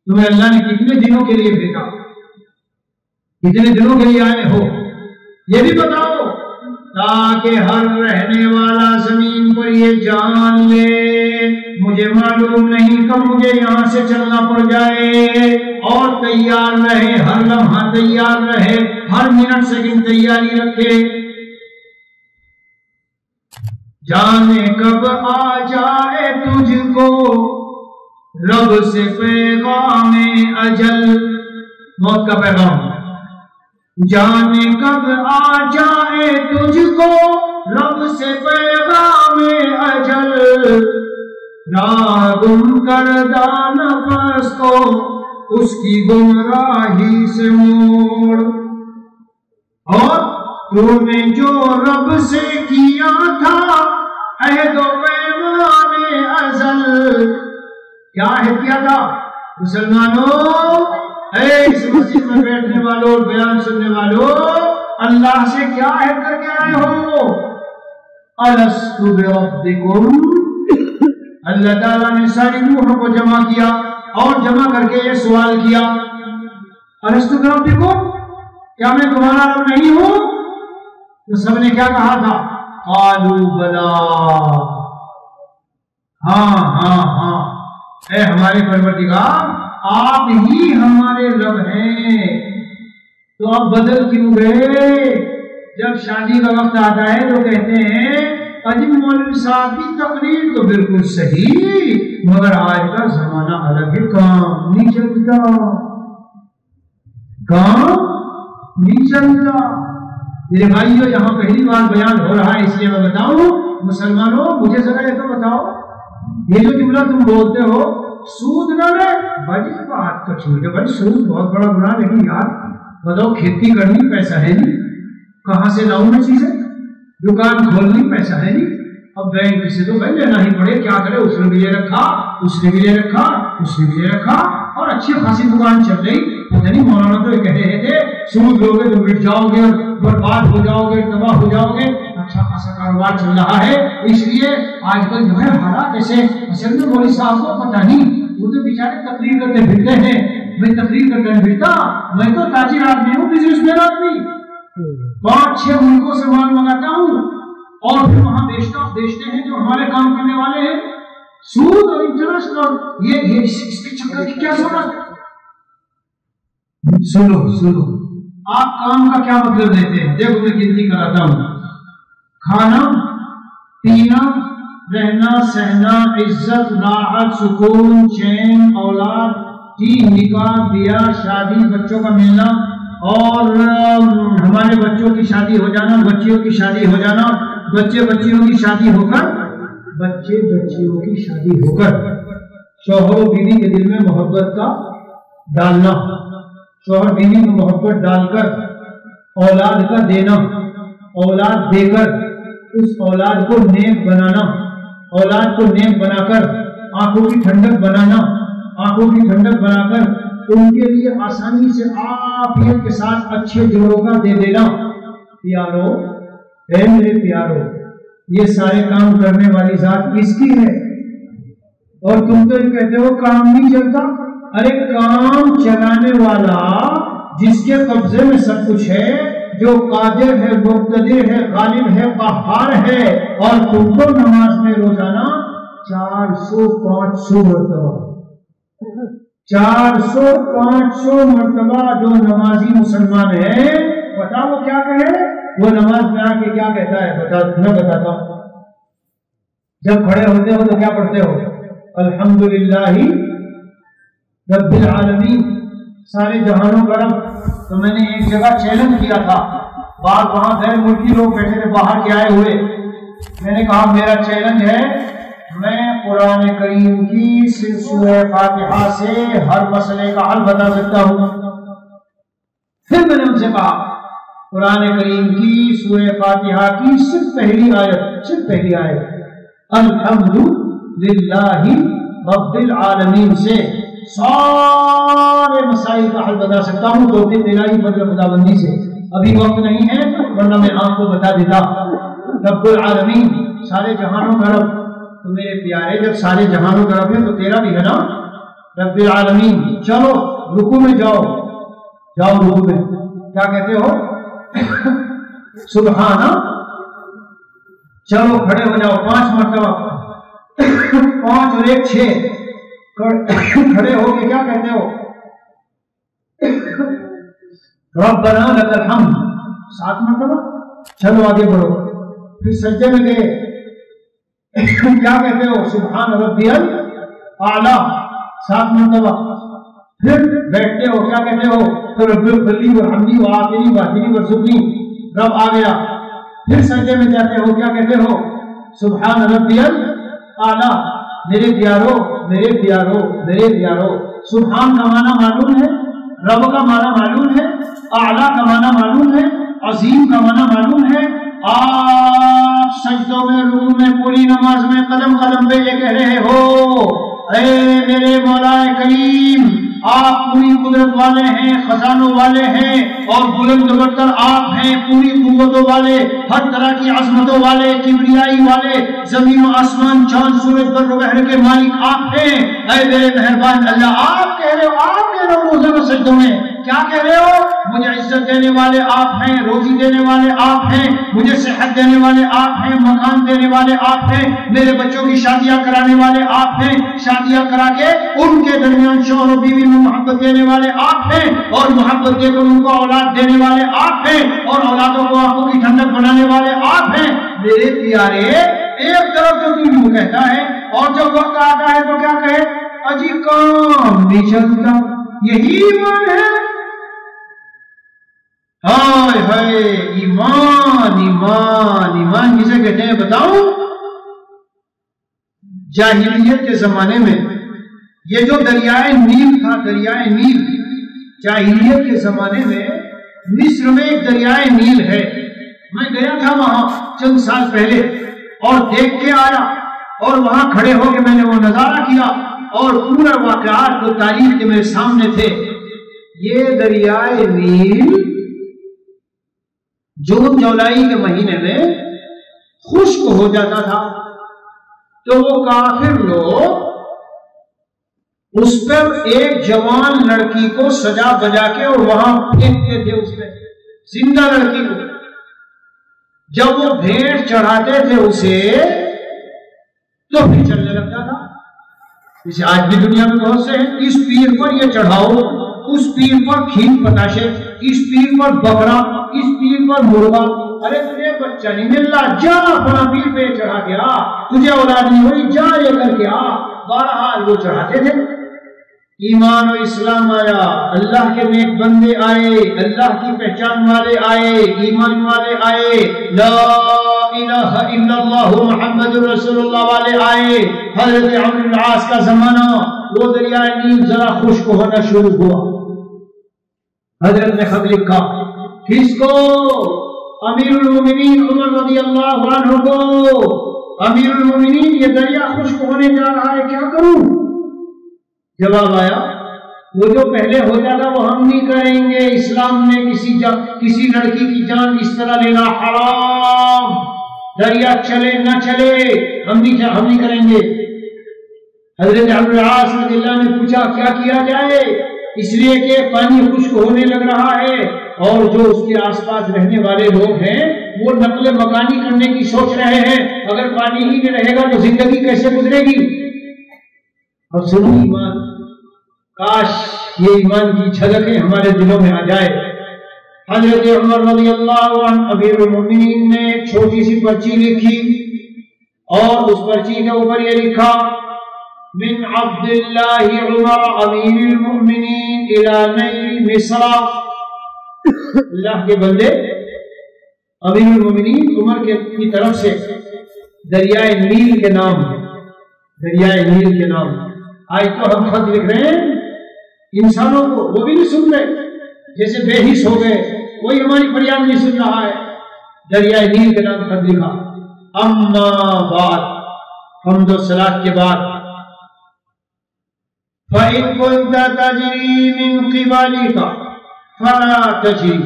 تمہیں اللہ نے کتنے دنوں کے لیے بھیجا؟ کتنے دنوں کے لیے آئے ہو یہ بھی بتاؤ، تاکہ ہر رہنے والا زمین پر یہ جان لے مجھے معلوم نہیں کب مجھے یہاں سے چلنا پڑ جائے، اور تیار رہے، ہر لمحہ تیار رہے، ہر منٹ سیکنڈ تیاری رکھے۔ جانے کب آ جائے تجھ کو رب سے پیغام اجل، موت کا پیغام۔ جانے کب آ جائے تجھ کو رب سے پیغام اجل، راہ گم کردہ نفس کو اس کی گمراہی سے موڑ، اور تو نے جو رب سے کیا تھا عہد و پیمان ازل، کیا عہد کیا تھا مسلمانوں؟ اے اس مسجد میں بیٹھنے والوں اور بیان سننے والوں، اللہ سے کیا عہد کر کے آئے ہو؟ الست بربکم، اللہ تعالیٰ نے ساری روحوں کو جمع کیا اور جمع کر کے یہ سوال کیا، الست بربکم، کیا میں تمہارا رب نہیں ہوں؟ تو سب نے کیا کہا تھا؟ قالوا بلا، ہاں ہاں ہاں، اے ہمارے پروردگار آپ ہی ہمارے رب ہیں۔ تو آپ بدل کیوں گئے؟ جب شادی کا وقت آتا ہے تو کہتے ہیں اجی مولوی صاحب کی تقریر تو بالکل صحیح، مگر آج کا زمانہ الگ ہے، کام نہیں چلتا، کام نہیں چلتا۔ میرے بھائیو، یہاں پہلی بار بیان ہو رہا ہے اس لیے میں بتاؤں، مسلمانوں مجھے ذرا یہ تو بتاؤ، یہ جو جملہ تم بولتے ہو سود نہ لے بھائی بات تو ٹھیک ہے بھائی سود بہت بڑا گناہ لیکن یار بتاؤ کھیتی کرنی پیسہ ہے نہیں کہاں سے لاؤں میں چیزیں دکان کھولنی پیسہ ہے نہیں اب بینک سے تو بھائی لینا ہی پڑے کیا کرے اس نے بھی لے رکھا اس نے بھی لے رکھا اس نے بھی لے رکھا اور اچھی خاصی دکان چل رہی پتہ نہیں مولانا تو کہہ رہے تھے سود لوگے تو مٹ جاؤ گے برباد ہو جاؤ گے تباہ ہو جاؤ گے اچھا خاصا کاروبار چل رہا ہے اس لیے آج کل جو ہے حالات ایسے اصل میں مولوی صاحب کو پتہ نہیں وہ تو بیچارے تقریر کرتے پھرتے ہیں میں تقریر کرتے پھرتا میں تو تاجر آدمی ہوں بزنس مین آدمی 5-6 ملکوں سے مال منگاتا ہوں اور پھر وہاں بیچتے ہیں جو ہمارے کام کرنے والے ہیں سود اور انٹرسٹ یہ اس کے چکر کی کیا ضرورت سنو آپ کام کا کیا مطلب لیتے ہیں دیکھو میں گنتی کراتا ہوں کھانا پینا رہنا سہنا عزت راحت سکون چین اولاد نکاح بیاہ شادی بچوں کا ملنا اور ہمارے بچوں کی شادی ہو جانا بچیوں کی شادی ہو جانا بچے بچیوں کی شادی ہو کر بچے بچیوں کی شادی ہو کر شوہر و بیوی کے دل میں محبت کا ڈالنا شوہر بیوی میں محبت ڈال کر اولاد کا دینا اولاد دے کر اس اولاد کو نیک بنانا اولاد کو نیک بنا کر آنکھوں کی ٹھنڈک بنانا آنکھوں کی ٹھنڈک بنا کر ان کے لیے آسانی سے عافیت کے ساتھ اچھے جوڑوں کا دے دینا پیارو اے میرے پیارو یہ سارے کام کرنے والی ذات کس کی ہے اور تم تو کہتے ہو کام نہیں چلتا ارے کام چلانے والا جس کے قبضے میں سب کچھ ہے جو قادر ہے مقتدر ہے غالب ہے قہار ہے اور تم کو نماز میں روزانہ 400-500 مرتبہ 400-500 مرتبہ جو نمازی مسلمان ہے پتا وہ کیا کہے وہ نماز میں آ کے کیا کہتا ہے میں بتاتا ہوں جب کھڑے ہوتے ہو تو کیا پڑھتے ہو الحمدللہ رب العالمین سارے جہانوں کا رب تو میں نے ایک جگہ چیلنج کیا تھا بعد وہاں غیر ملکی لوگ بیٹھے تھے باہر کے آئے ہوئے میں نے کہا میرا چیلنج ہے میں قرآن کریم کی صرف سورہ فاتحہ سے ہر مسئلے کا حل بتا سکتا ہوں پھر میں نے ان سے کہا قرآن کریم کی سورہ فاتحہ کی صرف پہلی آیت الحمدللہ رب العالمین سے سارے مسائل کا حل بتا سکتا ہوں تو پھر الہی فضل خداوندی سے ابھی وقت نہیں ہے ورنہ میں آپ کو بتا دیتا رب العالمین سارے جہانوں کا رب تو میرے پیارے جب سارے جہانوں کا رب ہے تو تیرا بھی ہے نا رب العالمین چلو رکوع میں جاؤ رکوع میں کیا کہتے ہو سبحانہ چلو کھڑے ہو جاؤ 5 مرتبہ 5 اور 1 6 کھڑے ہو کے کیا کہتے ہو ربنا لک الحمد 7 مرتبہ چلو آگے بڑھو پھر سجدے میں گئے کیا کہتے ہو سبحان ربی الاعلی 7 مرتبہ پھر بیٹھتے ہو کیا کہتے ہو تو رب الفلی ورحمدی وآخری واخری ورزقنی رب آ گیا پھر سجدے میں جاتے ہو کیا کہتے ہو سبحان ربی الاعلی میرے پیارو میرے پیارو میرے پیارو سبحان کا معنی معلوم ہے رب کا معنی معلوم ہے اعلیٰ کا معنی معلوم ہے عظیم کا معنی معلوم ہے آپ سجدوں میں رکوع میں پوری نماز میں قدم قدم پہ یہ کہہ رہے ہو اے میرے مولا کریم آپ پوری قدرت والے ہیں خزانوں والے ہیں اور بلند برتر آپ ہیں پوری قوتوں والے ہر طرح کی عظمتوں والے کبریائی والے زمین و آسمان چاند سورج بر و بحر کے مالک آپ ہیں اے میرے مہربان اللہ آپ کہہ رہے ہو روزانہ سجدوں میں کیا کہہ رہے ہو مجھے عزت دینے والے آپ ہیں روزی دینے والے آپ ہیں مجھے صحت دینے والے آپ ہیں مکان دینے والے آپ ہیں میرے بچوں کی شادیاں کرانے والے آپ ہیں شادیاں کرا کے ان کے درمیان شوہر و بیوی میں محبت دینے والے آپ ہیں اور محبت دے کر ان کو اولاد دینے والے آپ ہیں اور اولادوں کو آنکھوں کی ٹھنڈک بنانے والے آپ ہیں میرے پیارے ایک طرف جو تو یوں کہتا ہے اور جب وقت آتا ہے تو کیا کہے اجی کام نہیں چلتا یہی ایمان ہے ہائے ہائے ایمان ایمان ایمان کسے کہتے ہیں بتاؤں جاہلیت کے زمانے میں یہ جو دریائے نیل تھا، دریائے نیل جاہلیت کے زمانے میں مصر میں ایک دریائے نیل ہے. میں گیا تھا وہاں چند سال پہلے اور دیکھ کے آیا، اور وہاں کھڑے ہو کے میں نے وہ نظارہ کیا اور پورا واقعات کو تاریخ کے میرے سامنے تھے. یہ دریائے نیل جون جولائی کے مہینے میں خشک ہو جاتا تھا تو وہ کافر لوگ اس پر ایک جوان لڑکی کو سجا بجا کے اور وہاں پھینکتے تھے، اس میں زندہ لڑکی کو. جب وہ بھیڑ چڑھاتے تھے اسے تو پھر چلنے لگتا تھا. جیسے آج بھی دنیا میں بہت سے ہیں، اس پیر پر یہ چڑھاؤ، اس پیر پر کھیر پتاشے، اس پیر پر بکرا، اس پیر پر مرغا. ارے تجھے بچہ نہیں مل رہا، جا اپنا پیر پہ چڑھا کے آ. تجھے اولاد نہیں ہوئی، جا یہ کر کے آ. بہرحال وہ چڑھاتے تھے. ایمان و اسلام آیا، اللہ کے نیک بندے آئے، اللہ کی پہچان والے آئے، ایمان والے آئے، لا الہ الا اللہ محمد رسول اللہ والے آئے. حضرت عمرو بن العاص کا زمانہ، وہ دریائے نیل ذرا خشک ہونا شروع ہوا. حضرت نے خط لکھا، کس کو؟ امیر المومنین عمر رضی اللہ عنہ کو. امیر المومنین یہ دریا خشک ہونے جا رہا ہے، کیا کروں؟ جواب آیا، وہ جو پہلے ہوتا تھا وہ ہم نہیں کریں گے. اسلام نے کسی لڑکی کی جان اس طرح لینا حرام. دریا چلے نہ چلے ہم نہیں کریں گے. حضرت عمرو بن العاص رضی اللہ نے پوچھا کیا کیا جائے؟ اس لیے کہ پانی خشک ہونے لگ رہا ہے اور جو اس کے آس پاس رہنے والے لوگ ہیں وہ نقل مکانی کرنے کی سوچ رہے ہیں. اگر پانی ہی میں رہے گا تو زندگی کیسے گزرے گی؟ اور سنو ایمان، کاش یہ ایمان کی جھلکیں ہمارے دلوں میں آ جائے. حضرت عمر رضی اللہ عنہ امیر المومنین نے ایک چھوٹی سی پرچی لکھی اور اس پرچی کے اوپر یہ لکھا، من عبد اللہ عمر امیر المؤمنین الى نیل مصر. اللہ کے بندے امیر المؤمنین عمر کی طرف سے دریائے نیل کے نام، دریائے نیل کے نام. آج تو ہم خط لکھ رہے ہیں انسانوں کو، وہ بھی نہیں سن رہے، جیسے بے حس ہو گئے، کوئی ہماری فریاد نہیں سن رہا ہے. دریائے نیل کے نام خط لکھا. اما بعد، حمد و صلاۃ کے بعد، فَإِن كُنْتَ تَجْرِي مِنْ قِبَلِكَ فَلَا تَجْرِي.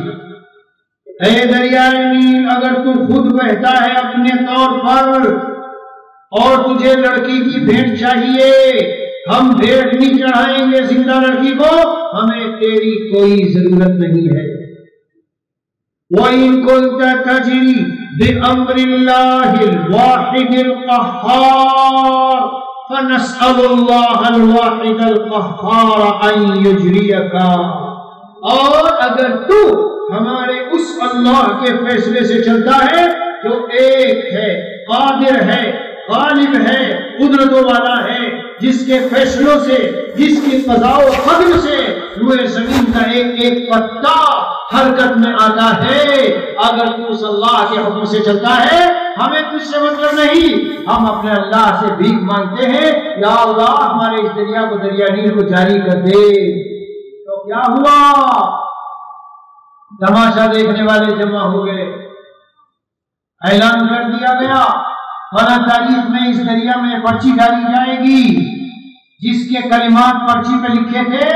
اے دریائے نیل، اگر تو خود بہتا ہے اپنے طور پر اور تجھے لڑکی کی بھیٹ چاہیے، ہم بھیٹ نہیں چڑھائیں گے زندہ لڑکی کو، ہمیں تیری کوئی ضرورت نہیں ہے. وَإِن كُنْتَ تَجْرِي بِأَمْرِ اللَّهِ الْوَاحِدِ الْقَهَّارِ فَنَسْأَلُ اللَّهَ الْوَاحِدَ الْقَهَّارَ أَن يُجْرِيَكَ. اور اگر تو ہمارے اس اللہ کے فیصلے سے چلتا ہے جو ایک ہے، قادر ہے، غالب ہے، قدرتوں والا ہے، جس کے فیصلوں سے، جس کی قضاء و قدر سے روئے زمین کا ایک ایک پتا حرکت میں آتا ہے. اگر تو اس اللہ کے حکم سے چلتا ہے، ہمیں تجھ سے مطلب نہیں، ہم اپنے اللہ سے بھیک مانگتے ہیں، یا اللہ ہمارے اس دریا کو، دریا نیل کو جاری کر دے. تو کیا ہوا؟ تماشا دیکھنے والے جمع ہو گئے. اعلان کر دیا گیا فلاں تاریخ میں اس دریا میں پرچی ڈالی جائے گی. جس کے کلمات پرچی پہ لکھے تھے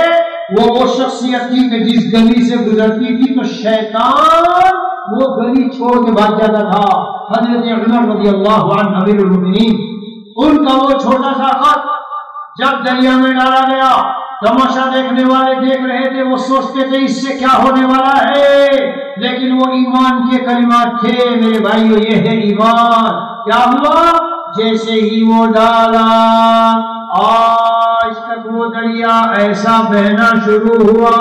وہ شخصیت تھی کہ جس گلی سے گزرتی تھی تو شیطان وہ گلی چھوڑ کے بھاگ جاتا تھا. حضرت عمر رضی اللہ عنہ امیر المؤمنین، ان کا وہ چھوٹا سا خط جب دریا میں ڈالا گیا، تماشا دیکھنے والے دیکھ رہے تھے، وہ سوچتے تھے اس سے کیا ہونے والا ہے، لیکن وہ ایمان کے کلمات تھے. میرے بھائیو، یہ ہے ایمان. کیا ہوا؟ جیسے ہی وہ ڈالا، آج تک وہ دریا ایسا بہنا شروع ہوا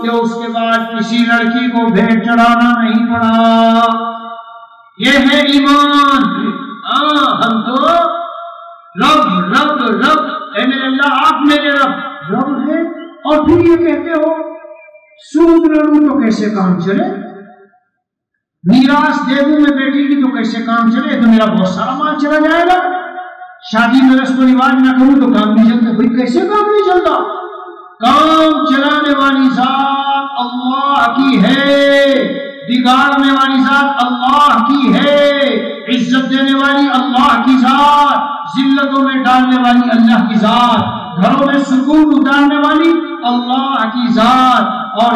کہ اس کے بعد کسی لڑکی کو بھیٹ چڑھانا نہیں پڑا. یہ ہے ایمان. ہم تو رب رب رب، اے میرے اللہ آپ میرے رب ہے، اور پھر یہ کہتے ہو سود نہ لوں تو کیسے کام چلے، میراث دے دوں میں بیٹی کی تو کیسے کام چلے، تو میرا بہت سارا مال چلا جائے گا. شادی میں رسم و رواج نہ کروں تو کام نہیں چلتا. بھائی کیسے کام نہیں چلتا؟ کام چلانے والی ذات اللہ کی ہے، بگاڑنے والی ذات اللہ کی ہے، عزت دینے والی اللہ کی ذات، ذلتوں میں ڈالنے والی اللہ کی ذات، گھروں میں سکون اتارنے والی اللہ کی ذات، اور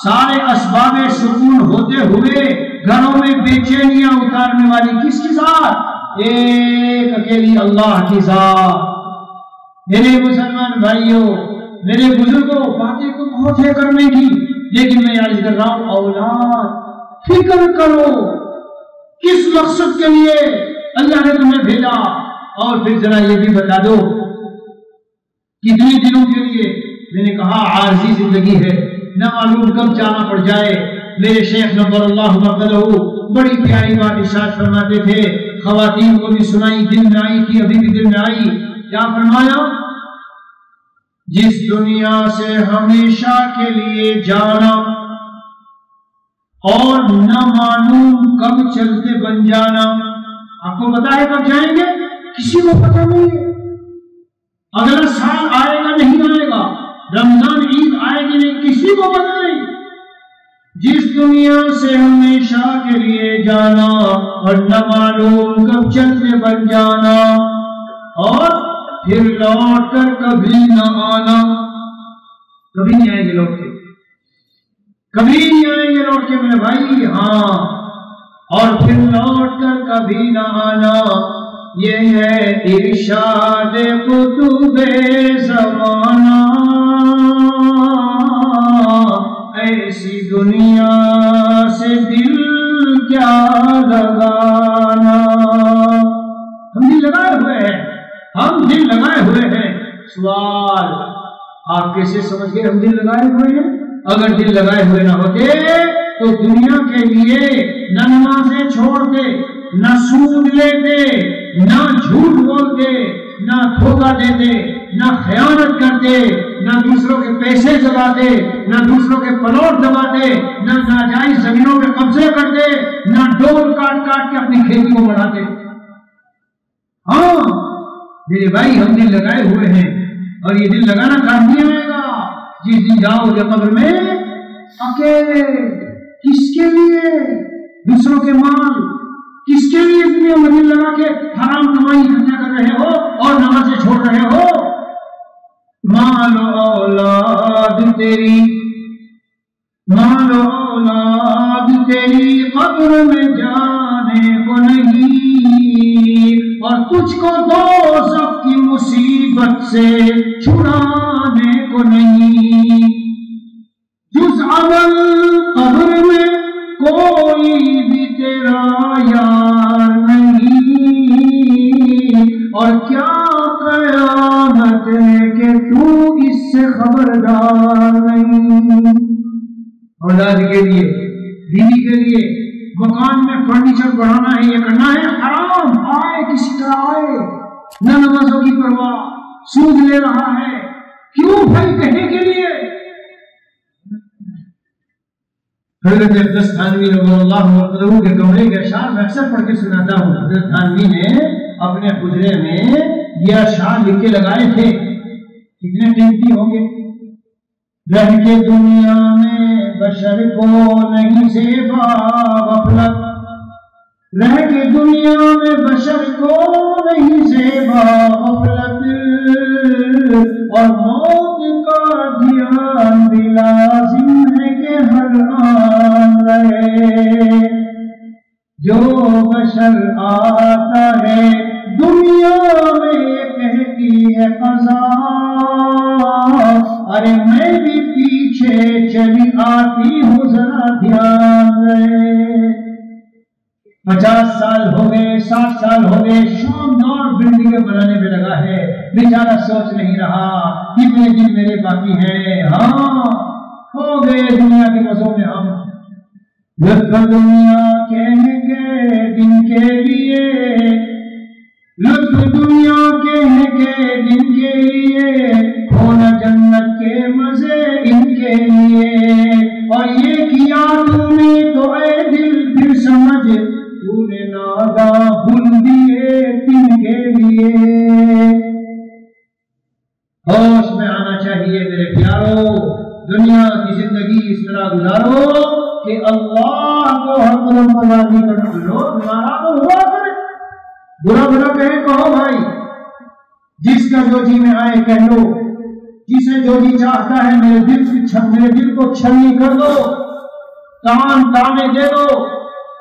سارے اسباب سکون ہوتے ہوئے گھروں میں بے چینیاں اتارنے والی کس کی ذات؟ ایک اکیلی اللہ کی ذات. میرے مسلمان بھائیوں، میرے بزرگوں، باتیں تو بہت ہے کرنے کی، لیکن میں عرض کر رہا ہوں اولاد فکر کرو کس مقصد کے لیے اللہ نے تمہیں بھیجا. اور پھر ذرا یہ بھی بتا دو کتنے دنوں کے لیے. میں نے کہا عارضی زندگی ہے، نہ معلوم کب جانا پڑ جائے. میرے شیخ نور اللہ مقدہ بڑی پیاری بات ارشاد فرماتے تھے، خواتین کو بھی سنائی، دل میں آئی تھی، ابھی بھی دل میں آئی. کیا فرمایا؟ جس دنیا سے ہمیشہ کے لیے جانا اور نہ معلوم کب چلتے بن جانا. آپ کو پتا ہے کب جائیں گے؟ کسی کو پتا نہیں ہے. اگلا سال آئے گا نہیں آئے گا، رمضان عید آئے گی نہیں، کسی کو پتا نہیں. جس دنیا سے ہمیشہ کے لیے جانا اور نہ معلوم کب چلتے بن جانا، اور پھر لوٹ کر کبھی نہ آنا. کبھی نہیں آئیں گے لوٹ کے، کبھی نہیں آئیں گے لوٹ کے میرے بھائی. ہاں، اور پھر لوٹ کر کبھی نہ آنا. یہ ہے ارشاد قطب زمانہ، ایسی دنیا سے دل کیا لگانا. ہم دل لگائے ہوئے ہیں، ہم دل لگائے ہوئے ہیں. سوال آپ کیسے سمجھ گئے ہم دل لگائے ہوئے ہیں؟ اگر دل لگائے ہوئے نہ ہوتے تو دنیا کے لیے نہ نمازیں چھوڑتے، نہ سود لیتے، نہ جھوٹ بولتے، نہ دھوکہ دیتے، نہ خیانت کرتے، نہ دوسروں کے پیسے دباتے، نہ دوسروں کے پلاٹ دباتے، نہ ناجائز زمینوں پہ قبضے کرتے، نہ ڈول کاٹ کاٹ کے اپنی کھیتی کو بڑھاتے. ہاں میرے بھائی، ہم دل لگائے ہوئے ہیں، اور یہ دل لگانا کام نہیں آئے گا. جس دن جاؤ گے قبر میں اکیلے، کس کے لیے؟ دوسروں کے مال کس کے لیے دنیا میں دل لگا کے حرام کمائی اکٹھا کر رہے ہو اور نمازیں چھوڑ رہے ہو؟ مال و اولاد تیری، مال و اولاد تیری قبر میں جانے کو نہیں، اور تجھ کو دوزخ کی مصیبت سے چھڑانے کو نہیں. جز عمل قبر میں کوئی بھی تیرا یار نہیں، اور کیا قیامت ہے کہ تو اس سے خبردار نہیں. اولاد کے لیے، بیوی کے لیے، مکان میں فرنیچر بڑھانا ہے، یہ کرنا ہے، حرام آئے کسی طرح آئے، نہ نمازوں کی پرواہ، سود لے رہا ہے. کیوں بھائی؟ کہنے کے لیے. حضرت اقدس تھانوی رضی اللہ عنہ کے کمرے کے اشعار میں اکثر پڑھ کے سناتا ہوں. حضرت تھانوی نے اپنے حجرے میں یہ اشعار لکھ کے لگائے تھے. کتنے قیمتی ہوں گے. رہ کے دنیا میں بشر کو نہیں زیبا غفلت، رہ کے دنیا میں بشر کو نہیں زیبا غفلت، اور موت کا دھیان بھی لازم ہے کہ ہر آن رہے. جو بشر آتا ہے دنیا میں کہتی ہے قضا، ارے میں بھی پیچھے چلی آتی ہوں ذرا دھیان رہے. 50 سال ہو گئے، 60 سال ہو گئے، شاندار بلڈنگیں بنانے میں لگا ہے، بیچارہ سوچ نہیں رہا کتنے دن میرے باقی ہیں. ہاں ہو گئے دنیا کے مزوں میں ہم. لطف دنیا کہنے کے دن کے لیے، لطف دنیا کہنے کے دن کے لیے، ہونا جنت کے مزے ان کے لیے. اور یہ کیا تم نے تو اے دل پھر سمجھ، تو نے نادا بھول دیے تن کے لیے. چاہیے میرے پیارو، دنیا کی زندگی اس طرح گزارو کہ اللہ کو ہر قدم پر راضی کرنا، لوگ ناراض ہوا کرے، برا بھلا کہیں کہو بھائی، جس کا جو جی میں آئے کہہ لو، جسے جو جی چاہتا ہے میرے دل کو چھلنی کر دو، تانے دے دو،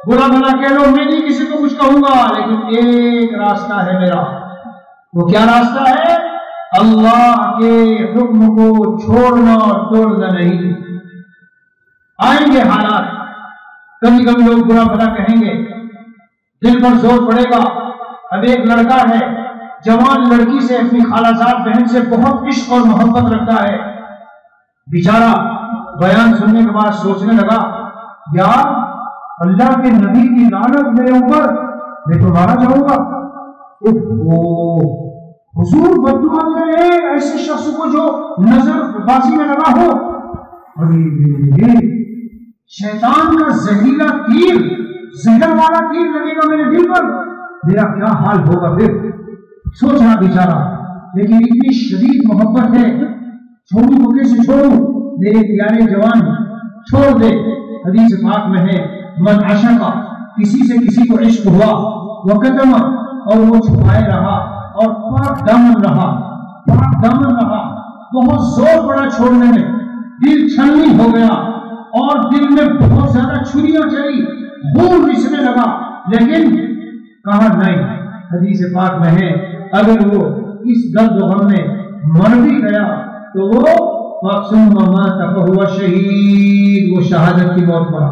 برا بھلا کہہ لو، میں نہیں کسی کو کچھ کہوں گا، لیکن ایک راستہ ہے میرا۔ وہ کیا راستہ ہے؟ اللہ کے حکم کو چھوڑنا اور توڑنا نہیں۔ آئیں گے حالات، کبھی کبھی لوگ برا بھلا کہیں گے، دل پر زور پڑے گا۔ اب ایک لڑکا ہے، جوان لڑکی سے، اپنی خالہ زاد بہن سے بہت عشق اور محبت رکھتا ہے، بیچارہ بیان سننے کے بعد سوچنے لگا، یار اللہ کے نبی کی لعنت میرے اوپر، میں تو مارا جاؤں گا۔ حضور بددعا کرے ایسے شخص کو جو نظر بازی میں لگا ہو، شیطان کا زہریلا تیر، زہر والا تیر لگے گا میرے دل پر، میرا کیا حال ہوگا پھر؟ سوچ رہا بیچارہ، لیکن اتنی شدید محبت ہے، چھوڑوں تو کیسے چھوڑوں؟ میرے پیارے جوان چھوڑ دے۔ حدیث پاک میں ہے، من عشق، کسی سے کسی کو عشق ہوا، وقتم، اور وہ چھپائے رہا اور پاک دامن رہا، بہت زور پڑا چھوڑنے میں، دل چھلنی ہو گیا اور دل میں بہت زیادہ چھریاں چلی، خون رسنے لگا، لیکن کہا نہیں۔ حدیث پاک میں ہے، اگر وہ اس درد و غم میں مر بھی گیا تو وہ فَثُمَّ مَاتَ فَهُوَ شَهِيدٌ، وہ شہادت کی موت پڑا۔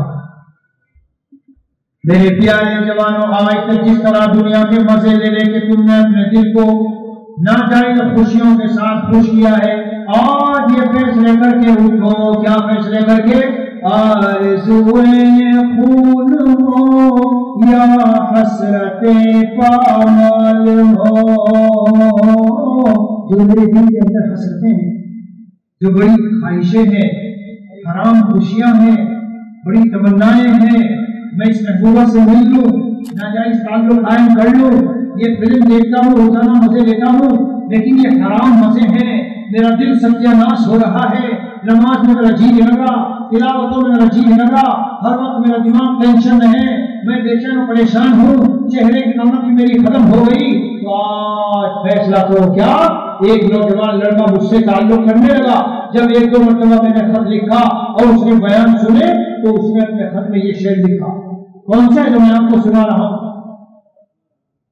میرے پیارے جوانوں، آج تک جس طرح دنیا کے مزے لے لے کے تم نے اپنے دل کو ناجائز خوشیوں کے ساتھ خوش کیا ہے، آج یہ فیصلے کر کے اٹھو۔ کیا فیصلے کر کے؟ آرزوئیں خون ہو یا حسرت پامال ہو، جو میرے دل کے اندر حسرتیں ہیں، جو بڑی خواہشیں ہیں، حرام خوشیاں ہیں، بڑی تمنائیں ہیں، میں اس محبوبہ سے مل لوں، ناجائز تعلق قائم کر لوں، یہ فلم دیکھتا ہوں، روزانہ مزے لیتا ہوں، لیکن یہ حرام مزے ہیں، میرا دل ستیہ ناش ہو رہا ہے، نماز میں میرا جی نہیں لگا، تلاوتوں میں میرا جی نہیں لگا، ہر وقت میرا دماغ ٹینشن میں ہے، میں بے چین و پریشان ہوں، چہرے کی رونق بھی میری ختم ہو گئی۔ تو آج فیصلہ کرو۔ کیا؟ ایک نوجوان لڑکا مجھ سے تعلق کرنے لگا، جب ایک دو مرتبہ میں نے خط لکھا اور اس نے بیان سنے تو اس نے اپنے خط میں یہ شعر لکھا۔ کون سا ہے جو میں آپ کو سنا رہا ہوں؟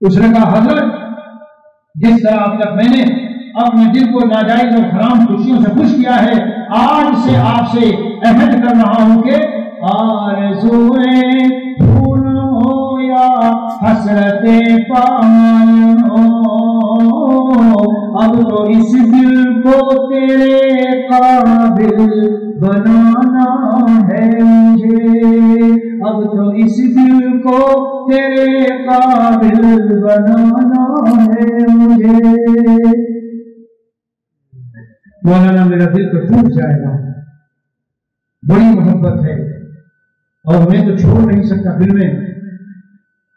اس نے کہا، حضرت جس طرح اب تک میں نے اپنے دل کو ناجائز اور حرام خوشیوں سے خوش کیا ہے، آج سے آپ سے عہد کر رہا ہوں کہ آرزوئیں پھول ہو یا حسرت پامال ہو، اب تو اس دل کو تیرے قابل بنانا ہے مجھے، اب تو اس دل کو تیرے قابل بنانا ہے مجھے۔ مولانا میرا دل تو ٹوٹ جائے گا، بڑی محبت ہے اور میں تو چھوڑ نہیں سکتا،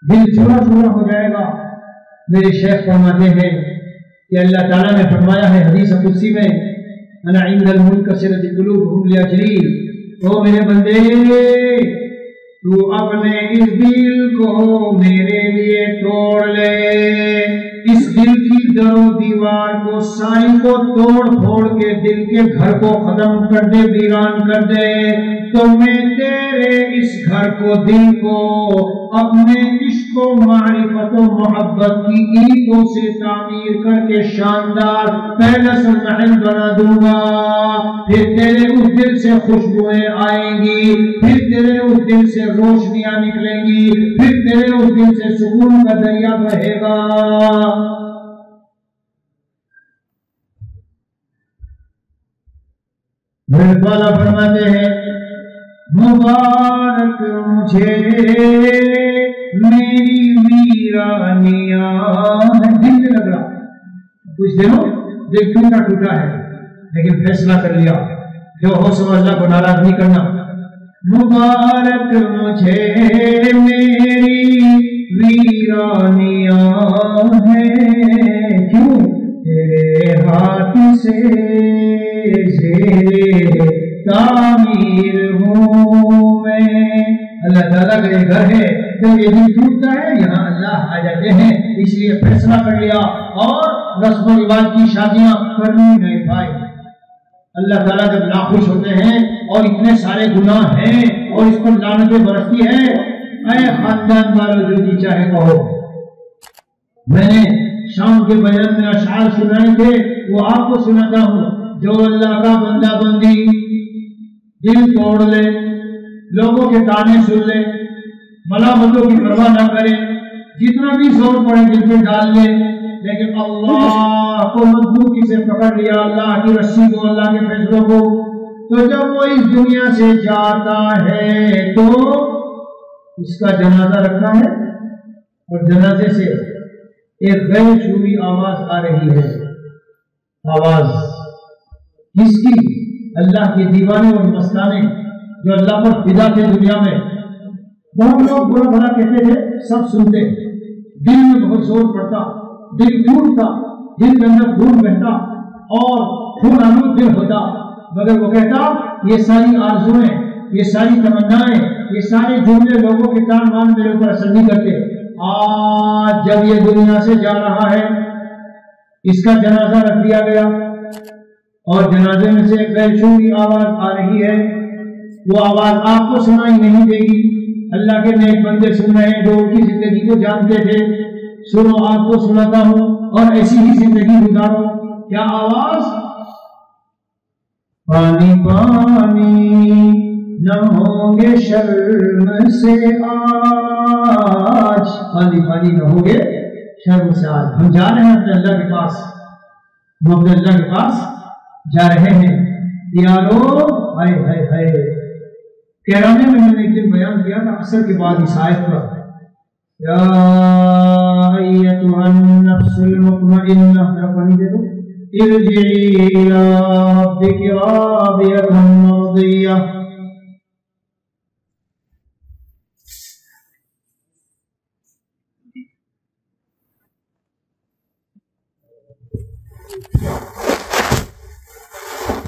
دل چورا چورا ہو جائے گا۔ میرے شیخ فرماتے ہیں کہ اللہ تعالیٰ نے فرمایا ہے حدیث قدسی میں، انا عند المنکسرۃ قلوبہم لاجلی، او میرے بندے تو اپنے اس دل کو میرے لیے توڑ لے، اس دل کی در و دیوار کو ساری کو توڑ پھوڑ کے دل کے گھر کو ختم کر دے، ویران کر دے، تو میں تیرے اس گھر کو، دل کو اپنے عشق و معرفت و محبت کی اینٹوں سے تعمیر کر کے شاندار پیلس محل بنا دوں گا، پھر تیرے اس دل سے خوشبوئیں آئیں گی، پھر تیرے اس دل سے روشنیاں نکلیں گی، پھر تیرے اس دل سے سکون کا دریا بہے گا۔ میرے والا فرماتے ہیں، مبارک مجھے میری ویرانیاں، دل نہیں لگ رہا، کچھ دنوں دل ٹوٹا ٹوٹا ہے، لیکن فیصلہ کر لیا جو ہو سو اللہ کو ناراض نہیں کرنا۔ مبارک مجھے میری ویرانیاں ہیں، کیوں؟ تیرے ہاتھ سے زیر تعمیر ہوں میں۔ اللہ تعالیٰ کا یہ گھر ہے، جب یہ دل ٹوٹتا ہے یہاں اللہ آ جاتے ہیں، اس لیے فیصلہ کر لیا اور رسم و رواج کی شادیاں کرنی نہیں بھائی۔ اللہ تعالیٰ جب ناخوش ہوتے ہیں اور اتنے سارے گناہ ہیں اور اس پر لعنتیں برستی ہے، اے خاندان والوں جو جی چاہے کہو۔ میں نے شام کے بیان میں اشعار سنائے تھے، وہ آپ کو سناتا ہوں۔ جو اللہ کا بندہ بندی دل توڑ لے، لوگوں کے تانے سن لے، ملامتوں کی پرواہ نہ کرے، جتنا بھی زور پڑے دل پہ ڈال لے، لیکن اللہ کو مضبوطی سے پکڑ لیا، اللہ کی رسی کو، اللہ کے فیصلوں کو، تو جب وہ اس دنیا سے جاتا ہے تو اس کا جنازہ رکھا ہے اور جنازے سے ایک غیر شعوری آواز آ رہی ہے۔ آواز کس کی؟ اللہ کے دیوانے اور مستانے جو اللہ پر فدا تھے دنیا میں۔ بہت لوگ برا بھلا کہتے تھے، سب سنتے، دل میں بہت زور پڑتا، دل ٹوٹتا، دل کے اندر خون بہتا اور خون آلود دل ہوتا، مگر وہ کہتا یہ ساری آرزویں، یہ ساری تمنائیں، یہ سارے جملے لوگوں کے کان وان میرے اوپر اثر نہیں کرتے۔ آج جب یہ دنیا سے جا رہا ہے، اس کا جنازہ رکھ دیا گیا اور جنازے میں سے ایک غیر شعوری آواز آ رہی ہے، وہ آواز آپ کو سنائی نہیں دے گی، اللہ کے نیک بندے سن رہے ہیں جو ان کی زندگی کو جانتے تھے۔ سنو، آپ کو سناتا ہوں اور ایسی ہی زندگی گزارو۔ کیا آواز؟ پانی پانی نہ ہوں گے شرم سے آج، پانی پانی نہ ہوں گے شرم سے آج۔ ہم جا رہے ہیں اپنے اللہ کے پاس، ہم اپنے اللہ کے پاس جا رہے ہیں یارو۔ ہائے ہائے ہائے، کہرانے میں نے ایک دن بیان کیا تھا عصر کے بعد اس آیت پر، یا ایتھا النفس المطمئنہ، ذرا پانی دے دو، ارجعی الی ربک راضیۃ مرضیہ۔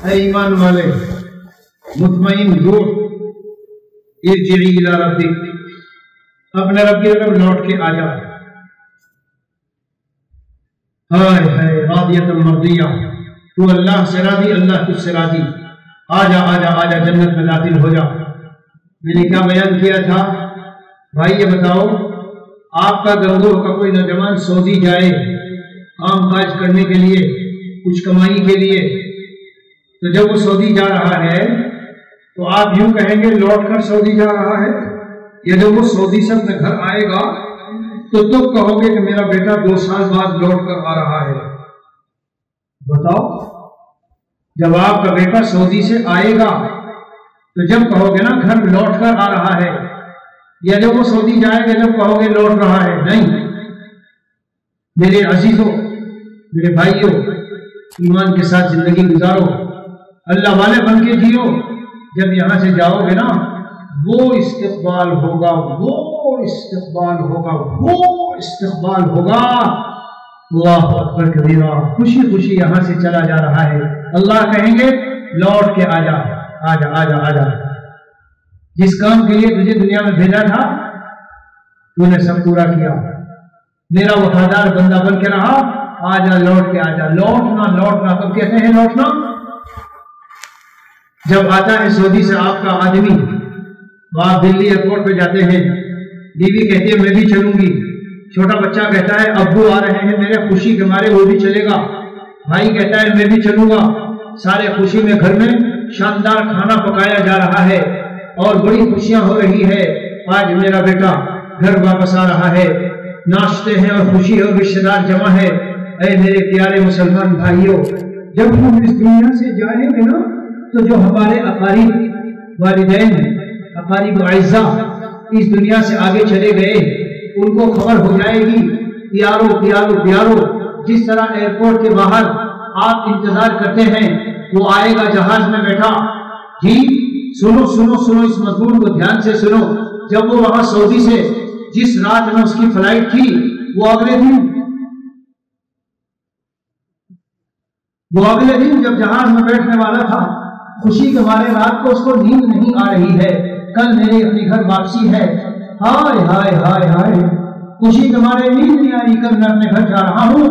اے ایمان والے، مطمئن روح، ارجعی الی ربک، اپنے رب کی طرف لوٹ کے آ جا۔ ہائے ہائے، راضیۃ مرضیہ، تو اللہ سے راضی، اللہ تجھ سے راضی، آ جا آ جا آ جا، جنت میں داخل ہو جا۔ میں نے کیا بیان کیا تھا بھائی؟ یہ بتاؤ، آپ کا گروہ کا کوئی نوجوان سعودی جائے کام کاج کرنے کے لیے، کچھ کمائی کے لیے، تو جب وہ سعودی جا رہا ہے تو آپ یوں کہیں گے لوٹ کر سعودی جا رہا ہے، یا جب وہ سعودی سے اپنے گھر آئے گا تو تم کہو گے کہ میرا بیٹا 2 سال بعد لوٹ کر آ رہا ہے؟ بتاؤ، جب آپ کا بیٹا سعودی سے آئے گا تو جب کہو گے نا گھر لوٹ کر آ رہا ہے، یا جب وہ سعودی جائے گا جب کہو گے لوٹ رہا ہے؟ نہیں میرے عزیزوں، میرے بھائیوں، ایمان کے ساتھ زندگی گزارو، اللہ والے بن کے جیو۔ جب یہاں سے جاؤ گے نا، وہ استقبال ہوگا، وہ استقبال ہوگا، وہ استقبال ہوگا۔ اللہ اکبر کبیرہ، خوشی خوشی یہاں سے چلا جا رہا ہے، اللہ کہیں گے لوٹ کے آ جا آ جا آ جا آ جا، جس کام کے لیے تجھے دنیا میں بھیجا تھا تو نے سب پورا کیا، میرا وفادار بندہ بن کے رہا، آ جا لوٹ کے آ جا۔ لوٹنا لوٹنا کب کہتے ہیں؟ لوٹنا جب آتا ہے سعودی سے آپ کا آدمی، وہ آپ دلی ایئرپورٹ پہ جاتے ہیں، بیوی کہتی ہے میں بھی چلوں گی، چھوٹا بچہ کہتا ہے ابو آ رہے ہیں میرے، خوشی کے مارے وہ بھی چلے گا، بھائی کہتا ہے میں بھی چلوں گا، سارے خوشی میں گھر میں شاندار کھانا پکایا جا رہا ہے اور بڑی خوشیاں ہو رہی ہے، آج میرا بیٹا گھر واپس آ رہا ہے، ناشتے ہیں اور خوشی اور رشتے دار جمع ہے۔ اے میرے پیارے مسلمان بھائیوں، جب ہم اس دنیا سے جائیں گے نا تو جو ہمارے اقارب، والدین، اقارب اعزاء اس دنیا سے آگے چلے گئے، ان کو خبر ہو جائے گی، پیارو پیارو پیارو، جس طرح ایئرپورٹ کے باہر آپ انتظار کرتے ہیں، وہ آئے گا جہاز میں بیٹھا۔ جی سنو سنو سنو، اس مضمون کو دھیان سے سنو۔ جب وہ وہاں سعودی سے جس رات میں اس کی فلائٹ تھی، وہ اگلے دن وہ اگلے دن جب جہاز میں بیٹھنے والا تھا، خوشی کے مارے رات کو اس کو نیند نہیں آ رہی ہے، کل میرے اپنے گھر واپسی ہے، ہائے ہائے ہائے ہائے، خوشی کے مارے نیند نہیں آ رہی، کل میں اپنے گھر جا رہا ہوں،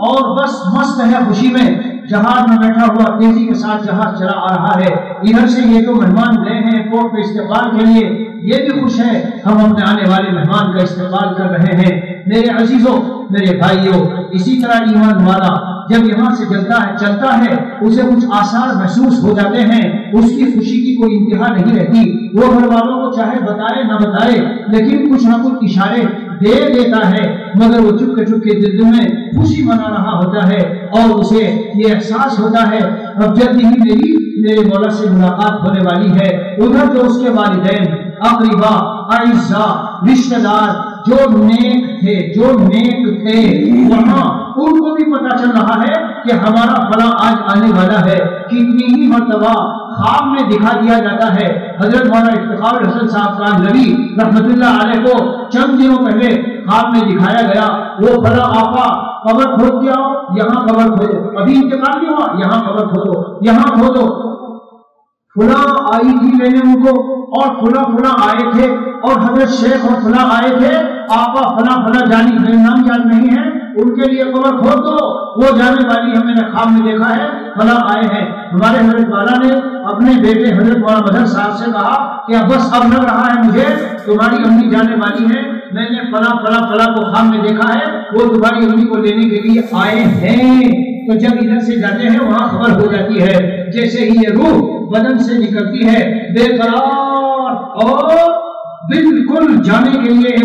اور بس مست ہے خوشی میں، جہاز میں بیٹھا ہوا تیزی کے ساتھ جہاز چلا آ رہا ہے، ادھر سے یہ جو مہمان گئے ہیں ایئرپورٹ پہ استقبال کے لیے، یہ بھی خوش ہے، ہم اپنے آنے والے مہمان کا استقبال کر رہے ہیں۔ میرے عزیزوں، میرے بھائیوں، اسی طرح ایمان والا جب یہاں سے چلتا ہے اسے کچھ آثار محسوس ہو جاتے ہیں، اس کی خوشی کی کوئی انتہا نہیں رہتی، وہ گھر والوں کو چاہے بتائے نہ بتائے لیکن کچھ نہ کچھ اشارے دے دیتا ہے، مگر وہ چپ کے دل میں خوشی منا رہا ہوتا ہے، اور اسے یہ احساس ہوتا ہے اب جلدی ہی میرے مولا سے ملاقات ہونے والی ہے۔ ادھر جو اس کے والدین، اقربا، اعزاء، رشتہ دار جو نیک تھے وہاں ان کو بھی پتا چل رہا ہے کہ ہمارا فلاں آج آنے والا ہے۔ کتنی ہی مرتبہ خواب میں دکھا دیا جاتا ہے۔ حضرت مولانا افتخار الحسن صاحب کاندھلوی رحمت اللہ علیہ کو چند دنوں پہلے خواب میں دکھایا گیا، وہ فلاں آقا قبر کھود کے آؤ، یہاں قبر کھودو، ابھی انتقال نہیں ہوا، یہاں قبر کھودو، یہاں کھودو، فلاں آئی تھی لینے ان کو، اور فلاں آئے تھے، اور حضرت شیخ اور فلاں آئے تھے، آقا فلاں جانی، میرے نام یاد نہیں ہے، ان کے لیے قبر کھود دو، وہ جانے والی ہے، میں نے خواب میں دیکھا ہے، فلاں آئے ہیں۔ ہمارے حضرت والا نے اپنے بیٹے حضرت مولانا مظہر صاحب سے کہا کہ بس اب لگ رہا ہے مجھے تمہاری امی جانے والی ہے، میں نے فلاں کو خواب میں دیکھا ہے، وہ تمہاری امی کو لینے کے لیے آئے ہیں۔ تو جب ادھر سے جاتے ہیں وہاں خبر ہو جاتی ہے، جیسے ہی یہ روح بدن سے نکلتی ہے بے قرار اور بالکل جانے کے لیے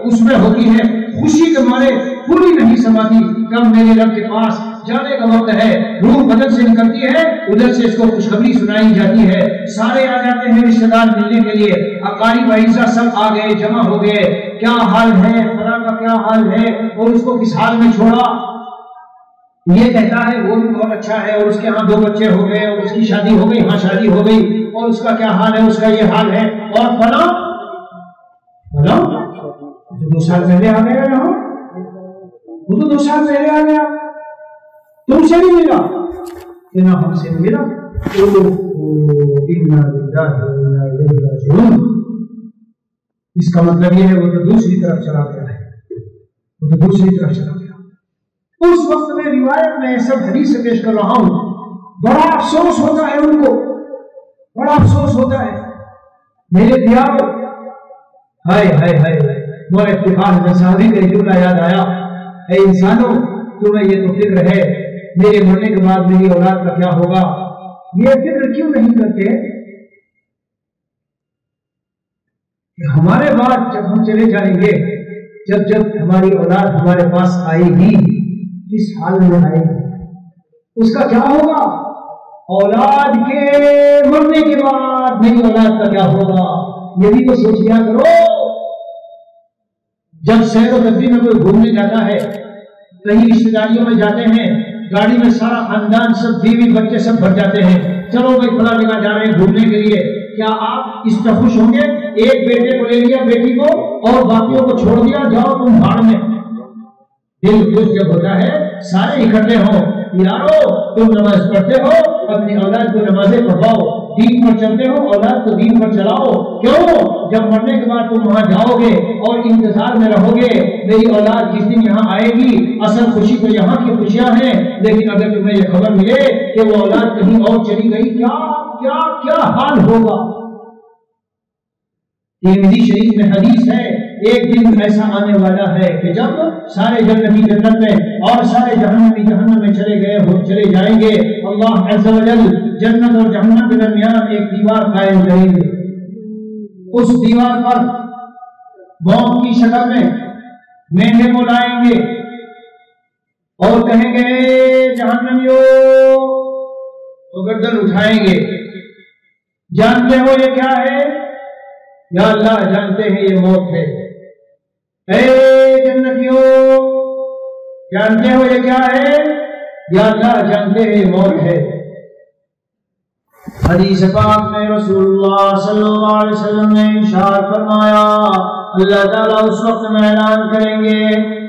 اس میں ہوتی ہے، خوشی کے مارے پوری نہیں سماتی، کب میرے رب کے پاس جانے کا وقت ہے، روح بدن سے نکلتی ہے، ادھر سے اس کو خوشخبری سنائی جاتی ہے، سارے آ جاتے ہیں رشتہ دار ملنے کے لیے، اقارب اعزاء سب آ گئے، جمع ہو گئے، کیا حال ہے فلاں کا، کیا حال ہے، اور اس کو کس حال میں چھوڑا، یہ کہتا ہے وہ بھی بہت اچھا ہے، اور اس کے ہاں 2 بچے ہو گئے، اور اس کی شادی ہو گئی، ہاں شادی ہو گئی، اور اس کا کیا حال ہے، اس کا یہ حال ہے، اور فلاں 2 سال پہلے آ گیا یہاں، وہ تو 2 سال پہلے آ گیا، تم سے نہیں ملا کہ نہ ہم سے ملا، اس کا مطلب یہ ہے وہ تو دوسری طرف چلا گیا ہے، وہ تو دوسری طرف چلا گیا۔ اس وقت میں روایت میں سب حدیث سے پیش کر رہا ہوں، بڑا افسوس ہوتا ہے ان کو، بڑا افسوس ہوتا ہے، میرے دیار ہائے ہائے ہائے، وہ افتخار میں صحابی کا جملہ یاد آیا، اے انسانوں تمہیں یہ تو فکر ہے میرے مرنے کے بعد میری اولاد کا کیا ہوگا، یہ فکر کیوں نہیں کرتے کہ ہمارے بعد جب ہم چلے جائیں گے، جب ہماری اولاد ہمارے پاس آئے گی کس حال میں آئے گی، اس کا کیا ہوگا، اولاد کے مرنے کے بعد میری اولاد کا کیا ہوگا، یہ بھی تو سوچ لیا کرو۔ جب سیر و تفریح میں کوئی گھومنے جاتا ہے، کہیں رشتہ داریوں میں جاتے ہیں، گاڑی میں سارا خاندان سب بیوی بچے سب بھر جاتے ہیں، چلو بھائی فلاں جگہ جا رہے ہیں گھومنے کے لیے، کیا آپ اس پر خوش ہوں گے؟ ایک بیٹے کو لے لیا، بیٹی کو، اور باقیوں کو چھوڑ دیا، جاؤ تم بھاڑ میں۔ دل خوش جب ہوتا ہے سارے اکٹھے ہوں، یارو تم نماز پڑھتے ہو، اپنی اولاد کو نمازیں پڑھواؤ، دین پر چلتے ہو، اولاد کو دین پر چلاؤ، کیوں؟ جب مرنے کے بعد تم وہاں جاؤ گے اور انتظار میں رہو گے میری اولاد کس دن یہاں آئے گی، اصل خوشی تو یہاں کی خوشیاں ہیں، لیکن اگر تمہیں یہ خبر ملے کہ وہ اولاد کہیں اور چلی گئی، کیا کیا کیا حال ہوگا۔ ترمذی شریف میں حدیث ہے، ایک دن ایسا آنے والا ہے کہ جب سارے جنتی جنت میں اور سارے جہنمی جہنم میں چلے جائیں گے، اللہ عز و جل جنت اور جہنم کے درمیان ایک دیوار قائم کریں گے، اس دیوار پر موت کی شکل میں مینڈے کو لائیں گے اور کہیں گے جہنمیوں، وہ گردن اٹھائیں گے، جانتے ہو یہ کیا ہے؟ یا اللہ جانتے ہیں یہ موت ہے۔ اے جنتیوں جانتے ہو یہ کیا ہے؟ یا اللہ جانتے ہیں یہ موت ہے۔ حدیث پاک میں رسول اللہ صلی اللہ علیہ وسلم نے ارشاد فرمایا اللہ تعالیٰ اس وقت میں اعلان کریں گے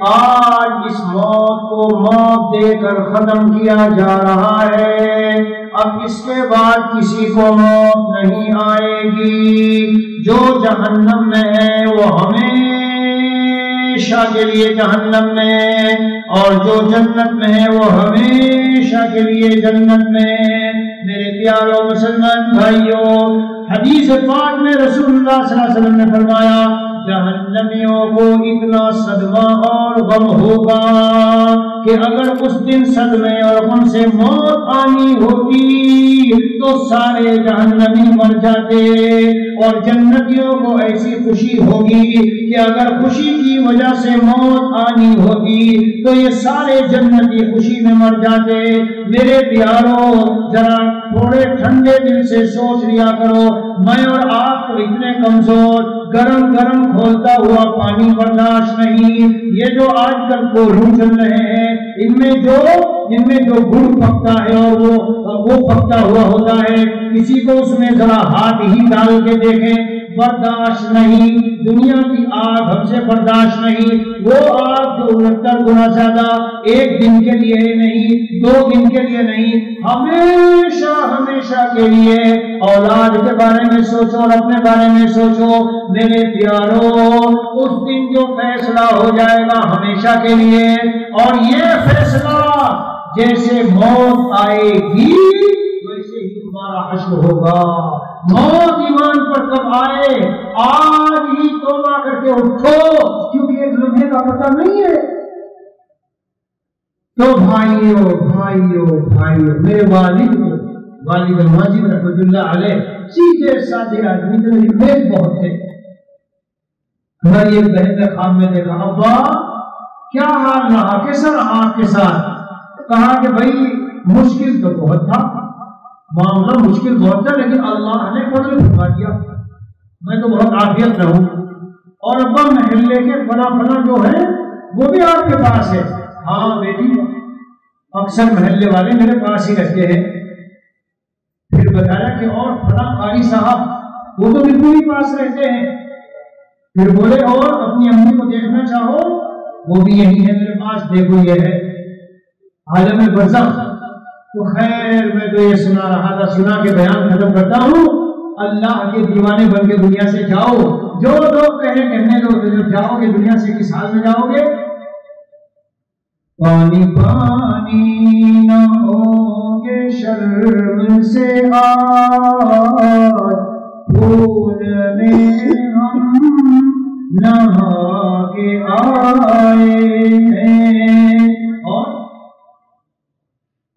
آج اس موت کو موت دے کر ختم کیا جا رہا ہے، اب اس کے بعد کسی کو موت نہیں آئے گی، جو جہنم میں ہے وہ ہمیشہ کے لیے جہنم میں، اور جو جنت میں ہے وہ ہمیشہ کے لیے جنت میں۔ میرے پیاروں مسلمان بھائیوں، حدیث پاک میں رسول اللہ صلی اللہ علیہ وسلم نے فرمایا جہنمیوں کو اتنا صدمہ اور غم ہوگا کہ اگر اس دن صدمے اور غم سے موت آنی ہوتی تو سارے جہنمی مر جاتے، اور جنتیوں کو ایسی خوشی ہوگی کہ اگر خوشی کی وجہ سے موت آنی ہوتی تو یہ سارے جنتی خوشی میں مر جاتے۔ میرے پیاروں، ذرا تھوڑے ٹھنڈے دل سے سوچ لیا کرو، میں اور آپ کو اتنے کمزور، گرم گرم کھولتا ہوا پانی برداشت نہیں، یہ جو آج کل کوہرو چل رہے ہیں ان میں جو گڑ پکتا ہے اور وہ پکتا ہوا ہوتا ہے، کسی کو اس میں ذرا ہاتھ ہی ڈال کے دیکھیں، برداشت نہیں۔ دنیا کی آگ ہم سے برداشت نہیں، وہ آگ جو 69 گنا زیادہ ایک دن کے لیے نہیں، 2 دن کے لیے نہیں، ہمیشہ ہمیشہ کے لیے۔ اولاد کے بارے میں سوچو اور اپنے بارے میں سوچو میرے پیاروں، اس دن جو فیصلہ ہو جائے گا ہمیشہ کے لیے، اور یہ فیصلہ جیسے موت آئے گی ویسے ہی تمہارا حشر ہوگا۔ موت ایمان پر کب آئے؟ آج ہی توبہ کر کے اٹھو، کیونکہ ایک لمحے کا پتہ نہیں ہے۔ تو بھائیو میرے والد ماجد رحمۃ اللہ علیہ سیدھے سادے آدمی تھے، نیک بہت تھے۔ ہماری ایک بہن نے خواب میں دیکھا، ابا کیا حال رہا، کیسا رہا آپ کے ساتھ؟ کہا کہ بھائی مشکل تو بہت تھا، معاملہ مشکل بہت تھا، لیکن اللہ نے فضل فرما دیا، میں تو بہت عافیت میں ہوں، اور ابا محلے کے فلاں جو ہے وہ بھی آپ کے پاس ہے؟ ہاں بیٹی، اکثر محلے والے میرے پاس ہی رہتے ہیں۔ پھر بتایا کہ اور فلاں قاری صاحب وہ تو بالکل ہی پاس رہتے ہیں۔ پھر بولے اور اپنی امی کو دیکھنا چاہو وہ بھی یہی ہے میرے پاس، دیکھو یہ ہے عالم برزخ۔ تو خیر میں تو یہ سنا رہا تھا، سنا کے بیان ختم کرتا ہوں۔ اللہ کے دیوانے بن کے دنیا سے جاؤ، جو لوگ کہنے دو، جب جاؤ گے دنیا سے کس حال میں جاؤ گے؟ پانی پانی نہ ہوں گے شرم سے آج، پھول میں ہم نہا کے آئے ہیں، اور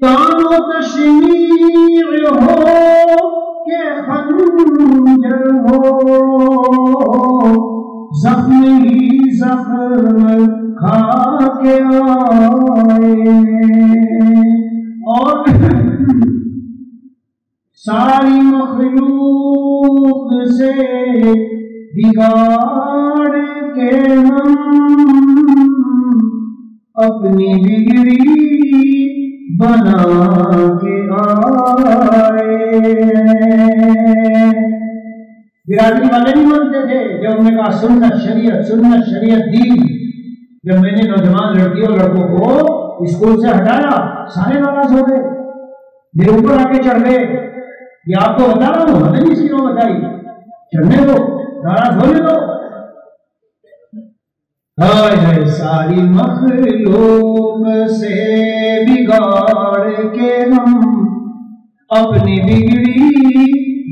تانو تشمیع ہو کہ خنجر ہو، زخم ہی زخم کھا کے آئے، اور ساری مخلوق سے بگاڑ کے ہم اپنی بگڑی بنا کے آئے۔ برادری والے نہیں مانتے تھے، جب انہوں نے کہا سنت شریعت دین، جب میں نے نوجوان لڑکیوں اور لڑکوں کو اسکول سے ہٹایا سارے ناراض ہو گئے، میرے اوپر آ کے چڑھ گئے۔ یہ آپ کو بتا رہا ہوں، ہمیں نہیں کسی کو بتائی، چڑھنے دو، ناراض ہونے دو۔ ہائے ساری مخلوق سے بگاڑ کے ہم اپنی بگڑی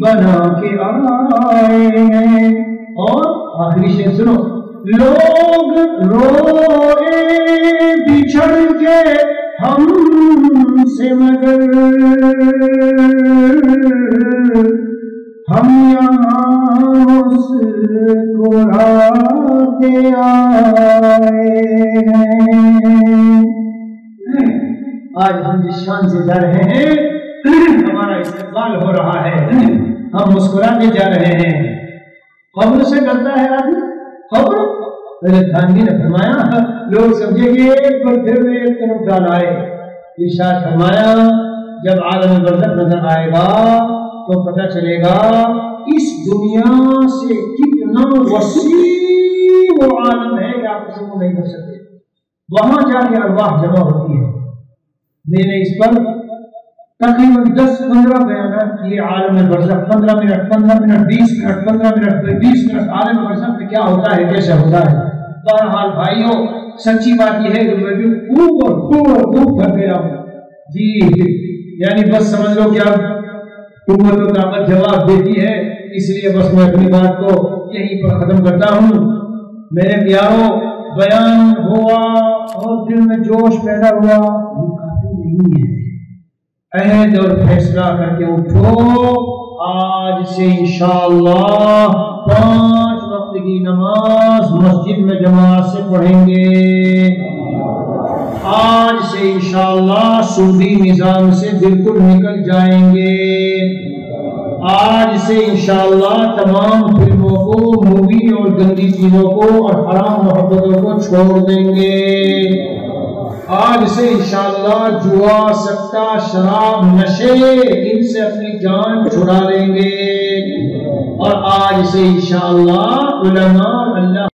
بنا کے آئے ہیں، اور آخری شعر سنو، لوگ روئے بچھڑ کے ہم سے مگر ہم یہاں مسکراتے آئے ہیں۔ آج ہم جس شان سے جا رہے ہیں، ہمارا استقبال ہو رہا ہے، ہم مسکراتے جا رہے ہیں۔ قبر سے ڈرتا ہے آدمی، قبر تھانوی نے فرمایا لوگ سمجھے کہ ایک گڈھے میں ایک طرف ڈال آئے، ارشاد فرمایا جب عالم برزخ نظر آئے گا تو تو پتہ چلے گا اس دنیا سے کتنا وسیع وہ عالم ہے کہ آپ اسے کو نہیں کر سکتے. وہاں جا کے ارواح جمع ہوتی ہے. میں نے اس پر تقریباً 10-15 بیانات کیے. عالم برزخ 15 منٹ 20 منٹ 15 منٹ 20 منٹ عالم برزخ میں کیا ہوتا ہے کیسے ہوتا ہے. بہرحال بھائیوں سچی بات یہ ہے کہ میں بھی خوب اور خوب اور خوب کر دے رہا ہوں جی. یعنی بس سمجھ لو کہ اب قوت و طاقت جواب دیتی ہے، اس لیے بس میں اپنی بات کو یہیں پر ختم کرتا ہوں. میرے پیاروں بیان ہوا اور دل میں جوش پیدا ہوا، یہ کافی نہیں ہے. عہد اور فیصلہ کر کے اٹھو. آج سے انشاءاللہ 5 وقت کی نماز مسجد میں جماعت سے پڑھیں گے. آج سے انشاءاللہ سودی نظام سے بالکل نکل جائیں گے. آج سے انشاءاللہ تمام فلموں کو، مووی اور گندی چیزوں کو اور حرام محبتوں کو چھوڑ دیں گے. آج سے انشاءاللہ جوا، سٹا، شراب، نشے ان سے اپنی جان چھڑا لیں گے. اور آج سے انشاءاللہ علماء اللہ